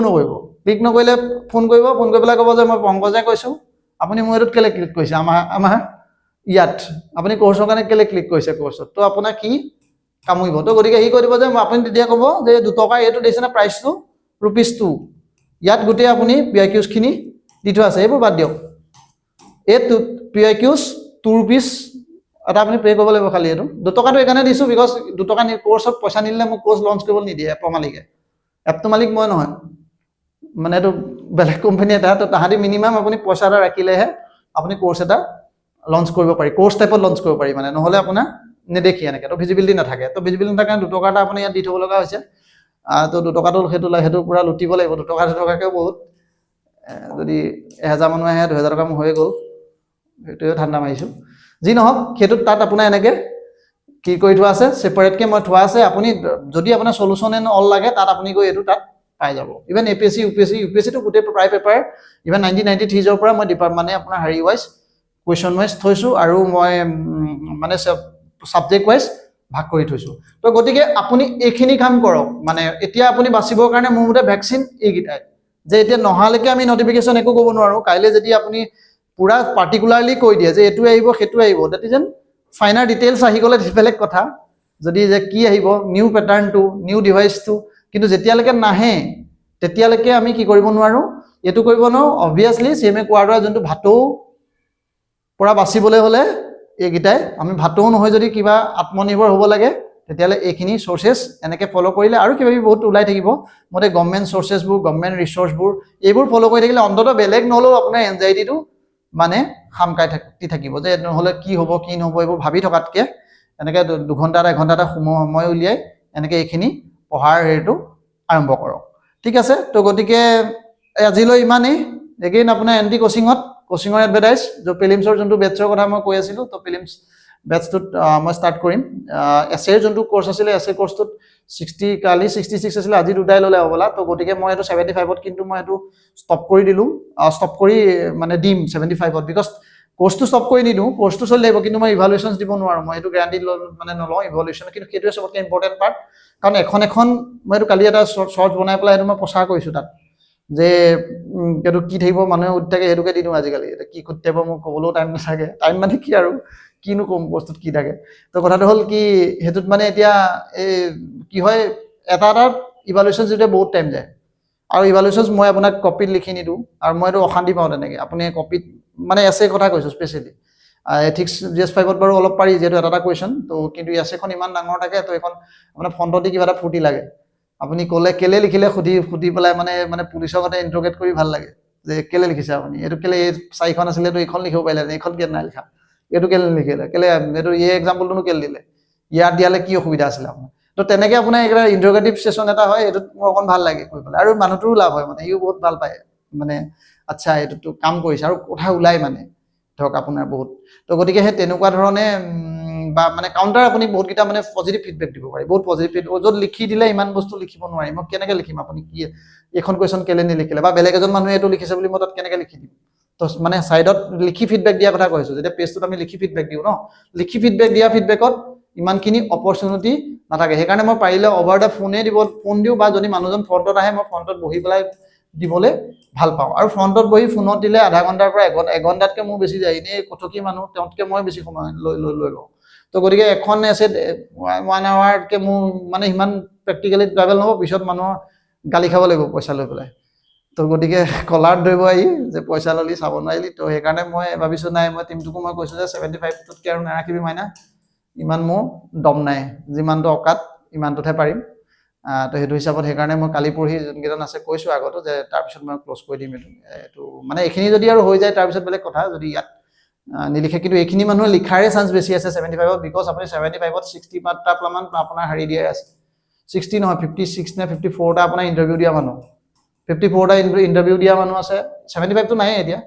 ক্লিক নকৰিলে ফোন কৰি পেলাই ক'ব যে মই পংকজে কৈছোঁ আপুনি মোৰ এইটোত কেলৈ ক্লিক কৰিছে আমাৰ ইয়াত আপুনি কোৰ্চৰ কাৰণে কেলৈ ক্লিক কৰিছে কোৰ্চত তো আপোনাৰ কি কামুৰিব তো গতিকে সি কৈ দিব যে আপুনি তেতিয়া ক'ব যে 2 টকা এইটো দিছে না প্ৰাইচটো ₹2 ইয়াত গোটেই আপুনি PIQsখিনি দি থোৱা আছে এইবোৰ বাদ দিয়ক এই PIQs ₹2 এটা আপুনি পে' কৰিব লাগিব খালি এইটো 2 টকাটো এইকাৰণে দিছোঁ বিকজ 2 টকা কোৰ্চত পইচা নিদিলে মোক কোৰ্চ লঞ্চ কৰিবলৈ নিদিয়ে এপৰ মালিকে এপটো মালিক মই নহয় মানে এইটো বেলেগ কোম্পানী এটা তো তাহাঁতি মিনিমাম আপুনি পইচা এটা ৰাখিলেহে আপুনি কোৰ্চ এটা লঞ্চ কৰিব পাৰি কোৰ্চ টাইপত লঞ্চ কৰিব পাৰি মানে নহ'লে আপোনাৰ নেদেখি এনেকৈ তো ভিজিবিলিটি নাথাকে তো ভিজিবিলিটি নাথাকে কাৰণে 2 টকা এটা আপুনি ইয়াত দি থ'ব লগা হৈছে তো 2 টকাটো সেইটো পূৰা লুটিব লাগিব 2 টকাকৈও বহুত যদি 1000 মানুহ আহে 2000 টকা মোৰ হৈ গ'ল সেইটোৱে ঠাণ্ডা মাৰিছোঁ যি নহওক সেইটোত তাত আপোনাৰ এনেকৈ কি কৰি থোৱা আছে ছেপাৰেটকৈ মই থোৱা আছে আপুনি যদি আপোনাৰ সলিউশ্যন এণ্ড অল লাগে তাত আপুনি গৈ এইটো তাত পাই যাব ইভেন APSC UPSCটো গোটেই প্ৰায় পেপাৰ ইভেন 1993 পৰা মই মানে আপোনাৰ হেৰি ৱাইজ কুৱেশ্যন ৱাইজ থৈছোঁ আৰু মই মানে ছাবজেক্ট ৱাইজ ভাগ কৰি থৈছোঁ তো গতিকে আপুনি এইখিনি কাম কৰক মানে এতিয়া আপুনি বাচিবৰ কাৰণে মোৰ মতে ভেকচিন এইকেইটাই যে এতিয়া নহালৈকে আমি নটিফিকেশ্যন একো ক'ব নোৱাৰোঁ কাইলৈ যদি আপুনি পুৰা পাৰ্টিকুলাৰলি কৈ দিয়ে যে এইটো আহিব সেইটো আহিব that is an final details আহি গ'লে বেলেগ কথা যদি যে কি আহিব নিউ পেটাৰ্ণটো নিউ ডিভাইচটো কিন্তু যেতিয়ালৈকে নাহে তেতিয়ালৈকে আমি কি কৰিব নোৱাৰোঁ এইটো কৰিব নোৱাৰোঁ অবভিয়াছলি CMA কোৱাৰ দৰে যোনটো ভাটৌ পৰা বাচিবলৈ হ'লে এইকেইটাই আমি ভাটৌ নহয় যদি কিবা আত্মনিৰ্ভৰ হ'ব লাগে তেতিয়াহ'লে এইখিনি চ'ৰ্চেছ এনেকৈ ফ'ল' কৰিলে আৰু কিবা কিবি বহুত ওলাই থাকিব মতে গভৰ্ণমেণ্ট চ'ৰ্চেছবোৰ গভৰ্ণমেণ্ট ৰিচ'ৰ্চবোৰ এইবোৰ ফ'ল' কৰি থাকিলে অন্ততঃ বেলেগ নহ'লেও আপোনাৰ এনজাইটিটো মানে খামকাই থাকিব যে নহ'লে কি হ'ব কি নহ'ব এইবোৰ ভাবি থকাতকৈ এনেকৈ 2 ঘণ্টা 1 ঘণ্টা এটা সময় উলিয়াই এনেকৈ এইখিনি পঢ়াৰ হেৰিটো আৰম্ভ কৰক ঠিক আছে তো গতিকে আজিলৈ ইমানেই এগেইন আপোনাৰ এণ্টি কোচিঙৰ এডভাৰটাইজ প্ৰিলিমছৰ যোনটো বেটছৰ কথা মই কৈ আছিলোঁ তো প্ৰিলিমছ বেটছটোত মই ষ্টাৰ্ট কৰিম এছেৰ যোনটো কোৰ্চ আছিলে এছে কোৰ্চটোত 60 কালি 66 আছিলে আজি দুটাই ল'লে হ'বলা তো গতিকে মই এইটো 75ত কিন্তু মই এইটো ষ্টপ কৰি দিলোঁ ষ্টপ কৰি মানে দিম 75ত বিকজ কোৰ্চটো ষ্টপ কৰি নিদিওঁ কোৰ্চটো চলি থাকিব কিন্তু মই ইভালুৱেশ্যনছ দিব নোৱাৰোঁ মই এইটো গেৰাণ্টি মানে নলওঁ ইভালুৱেশ্যন কিন্তু সেইটোৱে চবতকৈ ইম্পৰ্টেণ্ট পাৰ্ট কাৰণ এখন মই এইটো কালি এটা শ্বৰ্টছ বনাই পেলাই সেইটো মই প্ৰচাৰ কৰিছোঁ তাত যে এইটো কি থাকিব মানুহে সুধি থাকে সেইটোকে দি দিওঁ আজিকালি এতিয়া কি সুধি থাকিব মোক ক'বলৈও টাইম নাথাকে টাইম মানে কি আৰু কিনো ক'ম বস্তুত কি থাকে তো কথাটো হ'ল কি সেইটোত মানে এতিয়া এই কি হয় এটা ইভালুৱেশ্যন যেতিয়া বহুত টাইম যায় আৰু ইভালুৱেশ্যনছ মই আপোনাক কপিত লিখি নিদিওঁ আৰু মই এইটো অশান্তি পাওঁ তেনেকৈ আপুনি কপিত মানে এছে কথা কৈছোঁ স্পেচিয়েলি এথিক্স GS5ত বাৰু অলপ পাৰি যিহেতু এটা কুৱেশ্যন তো কিন্তু এছেখন ইমান ডাঙৰ থাকে তো এখন আপোনাৰ ফ্ৰণ্টত দি কিবা এটা ফূৰ্তি লাগে আপুনি ক'লে কেলে লিখিলে সুধি পেলাই মানে পুলিচৰ কথা ইণ্টাৰগেট কৰি ভাল লাগে যে কেলে লিখিছে আপুনি এইটো কেলে এই 4খন আছিলে তো এইখন লিখিব পাৰিলে এইখন কেলে নাই লিখা এইটো কেলে নিলিখিলে কেলে এইটো এই এক্সাম্পলটোনো কেলে দিলে ইয়াত দিয়ালে কি অসুবিধা আছিলে আপোনাৰ তো তেনেকৈ আপোনাৰ এটা ইণ্টাৰগেটিভ ছেশ্যন এটা হয় এইটোত মোৰ অকণ ভাল লাগে কৰি পেলাই আৰু মানুহটোৰো লাভ হয় মানে সিও বহুত ভাল পায় মানে আচ্ছা এইটোতো কাম কৰিছে আৰু কথা ওলাই মানে ধৰক আপোনাৰ বহুত তো গতিকে সেই তেনেকুৱা ধৰণে বা মানে কাউণ্টাৰ আপুনি বহুতকেইটা মানে পজিটিভ ফিডবেক দিব পাৰি বহুত পজিটিভ ফিডবেক য'ত লিখি দিলে ইমান বস্তু লিখিব নোৱাৰি মই কেনেকৈ লিখিম আপুনি কি এইখন কুৱেশ্যন কেলে নিলিখিলে বা বেলেগ এজন মানুহে এইটো লিখিছে বুলি মই তাত কেনেকৈ লিখি দিম তো মানে ছাইডত লিখি ফিডবেক দিয়া কথা কৈছোঁ যেতিয়া পেজটোত আমি লিখি ফিডবেক দিওঁ ন লিখি ফিডবেক দিয়া ফিডবেকত ইমানখিনি অপৰচুনিটি নাথাকে সেইকাৰণে মই পাৰিলে অভাৰ দ্য ফোন দিওঁ বা যদি মানুহজন ফ্ৰণ্টত আহে মই ফ্ৰণ্টত বহি পেলাই দিবলৈ ভাল পাওঁ আৰু ফ্ৰণ্টত বহি ফোনত দিলে আধা ঘণ্টাৰ পৰা এঘণ্টাতকৈ মোৰ বেছি যায় এনেই কথকি মানুহ তেওঁতকৈ মই বেছি সময় লৈ লওঁ তো গতিকে এখন এছে 1 আৱাৰতকৈ মোৰ মানে সিমান প্ৰেক্টিকেলি ট্ৰেভেল নহ'ব পিছত মানুহৰ গালি খাব লাগিব পইচা লৈ পেলাই তো গতিকে কলাৰত ধৰিব আহি যে পইচা ল'লি চাব নোৱাৰিলি তো সেইকাৰণে মই ভাবিছোঁ নাই মই টিমটোকো মই কৈছোঁ যে 75তকৈ আৰু নাৰাখিবি মাইনা ইমান মোৰ দম নাই যিমানটো অকাত ইমানটোতহে পাৰিম তো সেইটো হিচাপত সেইকাৰণে মই কালি পৰহি যোনকেইজন আছে কৈছোঁ আগতো যে তাৰপিছত মই ক্ল'জ কৰি দিম এইটো মানে এইখিনি যদি আৰু হৈ যায় তাৰপিছত বেলেগ কথা যদি ইয়াত নিলিখে কিন্তু এইখিনি মানুহে লিখাৰে চান্স বেছি আছে 75ত বিকজ আপুনি 75ত 60টা মান আপোনাৰ হেৰি দিয়া আছে 60 নহয় 56 নে 54টা আপোনাৰ ইণ্টাৰভিউ দিয়া মানুহ 54টা ইণ্টাৰভিউ দিয়া মানুহ আছে 75টো নাই এতিয়া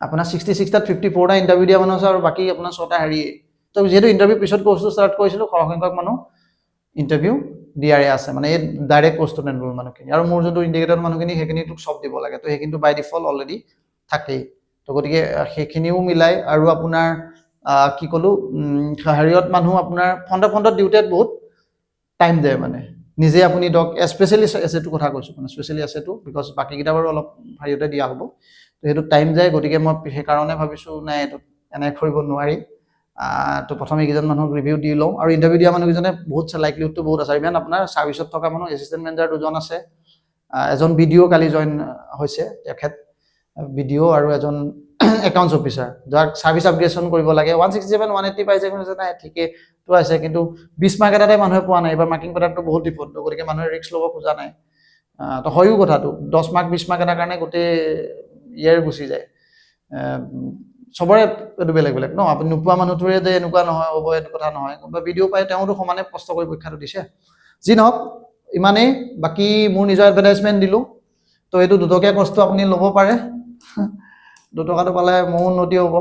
আপোনাৰ 66টাত 54টা ইণ্টাৰভিউ দিয়া মানুহ আছে আৰু বাকী আপোনাৰ 6টা হেৰিয়ে তো যিহেতু ইণ্টাৰভিউ পিছত কোৰ্চটো ষ্টাৰ্ট কৰিছিলোঁ সৰহসংখ্যক মানুহ ইণ্টাৰভিউ দিয়াৰে আছে মানে এই ডাইৰেক্ট কোৰ্চটো এনৰোল মানুহখিনি আৰু মোৰ যোনটো ইণ্ডিকেটৰ মানুহখিনি সেইখিনিটোক চব দিব লাগে তো সেইখিনিটো বাই ডিফল্ট অলৰেডি থাকেই তো গতিকে সেইখিনিও মিলাই আৰু আপোনাৰ কি ক'লোঁ হেৰিয়ত মানুহ আপোনাৰ ফ্ৰণ্টত দিওঁতে বহুত টাইম যায় মানে নিজে আপুনি ধৰক স্পেচিয়েলি এছেটো কথা কৈছোঁ মানে স্পেচিয়েলি এছেটো বিকজ বাকীকেইটা বাৰু অলপ হেৰিয়তে দিয়া হ'ব তো সেইটো টাইম যায় গতিকে মই সেইকাৰণে ভাবিছোঁ নাই এইটোত এনেকৈ কৰিব নোৱাৰি তো প্ৰথমে এইকেইজন মানুহক ৰিভিউ দি লওঁ আৰু ইণ্টাৰভিউ দিয়া মানুহকেইজনে বহুত লাইকলিহুডটো বহুত আছে ইভেন আপোনাৰ ছাৰ্ভিচত থকা মানুহ এছিষ্টেণ্ট মেনেজাৰ 2জন আছে এজন BDO কালি জইন হৈছে তেখেত BDO আৰু এজন একাউণ্টছ অফিচাৰ যাক ছাৰ্ভিচ আপগ্ৰেডেশ্যন কৰিব লাগে 167 180 পাইছে নাই ঠিকেইটো আছে কিন্তু 20 মাৰ্ক এটাতে মানুহে পোৱা নাই এইবাৰ মাৰ্কিং পেটাৰ্ণটো বহুত ডিফল্ট গতিকে মানুহে ৰিস্ক ল'ব খোজা নাই তো হয়ও কথাটো 10 মাৰ্ক 20 মাৰ্ক এটাৰ কাৰণে গোটেই ইয়েৰ গুচি যায় চবৰে এইটো বেলেগ বেলেগ ন আপুনি নোপোৱা মানুহটোৰে যে এনেকুৱা নহয় হ'ব এইটো কথা নহয় কোনোবা ভিডিঅ' পায় তেওঁতো সমানে কষ্ট কৰি পৰীক্ষাটো দিছে যি নহওক ইমানেই বাকী মোৰ নিজৰ এডভাৰটাইজমেণ্ট দিলোঁ তো এইটো 2 টকীয়া কষ্টটো আপুনি ল'ব পাৰে 2 টকাটো পালে মোৰ উন্নতি হ'ব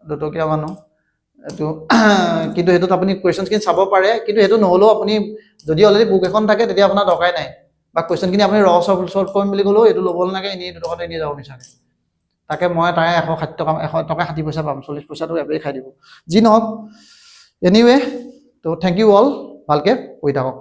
2 টকীয়া মানুহ এইটো কিন্তু সেইটোত আপুনি কুৱেশ্যনছখিনি চাব পাৰে কিন্তু সেইটো নহ'লেও আপুনি যদি অলৰেডি বুক এখন থাকে তেতিয়া আপোনাৰ দৰকাৰে নাই বা কুৱেশ্যনখিনি আপুনি ছল্ভ কৰিম বুলি ক'লেও এইটো ল'ব নালাগে এনেই 2 টকাতে এনেই যাব বিচাৰে তাকে মই তাৰে 100 টকা 60 পইচা পাম 40 পইচাটো এবাৰেই খাই দিব যি নহওক এনিৱে তো থেংক ইউ অল ভালকৈ পঢ়ি থাকক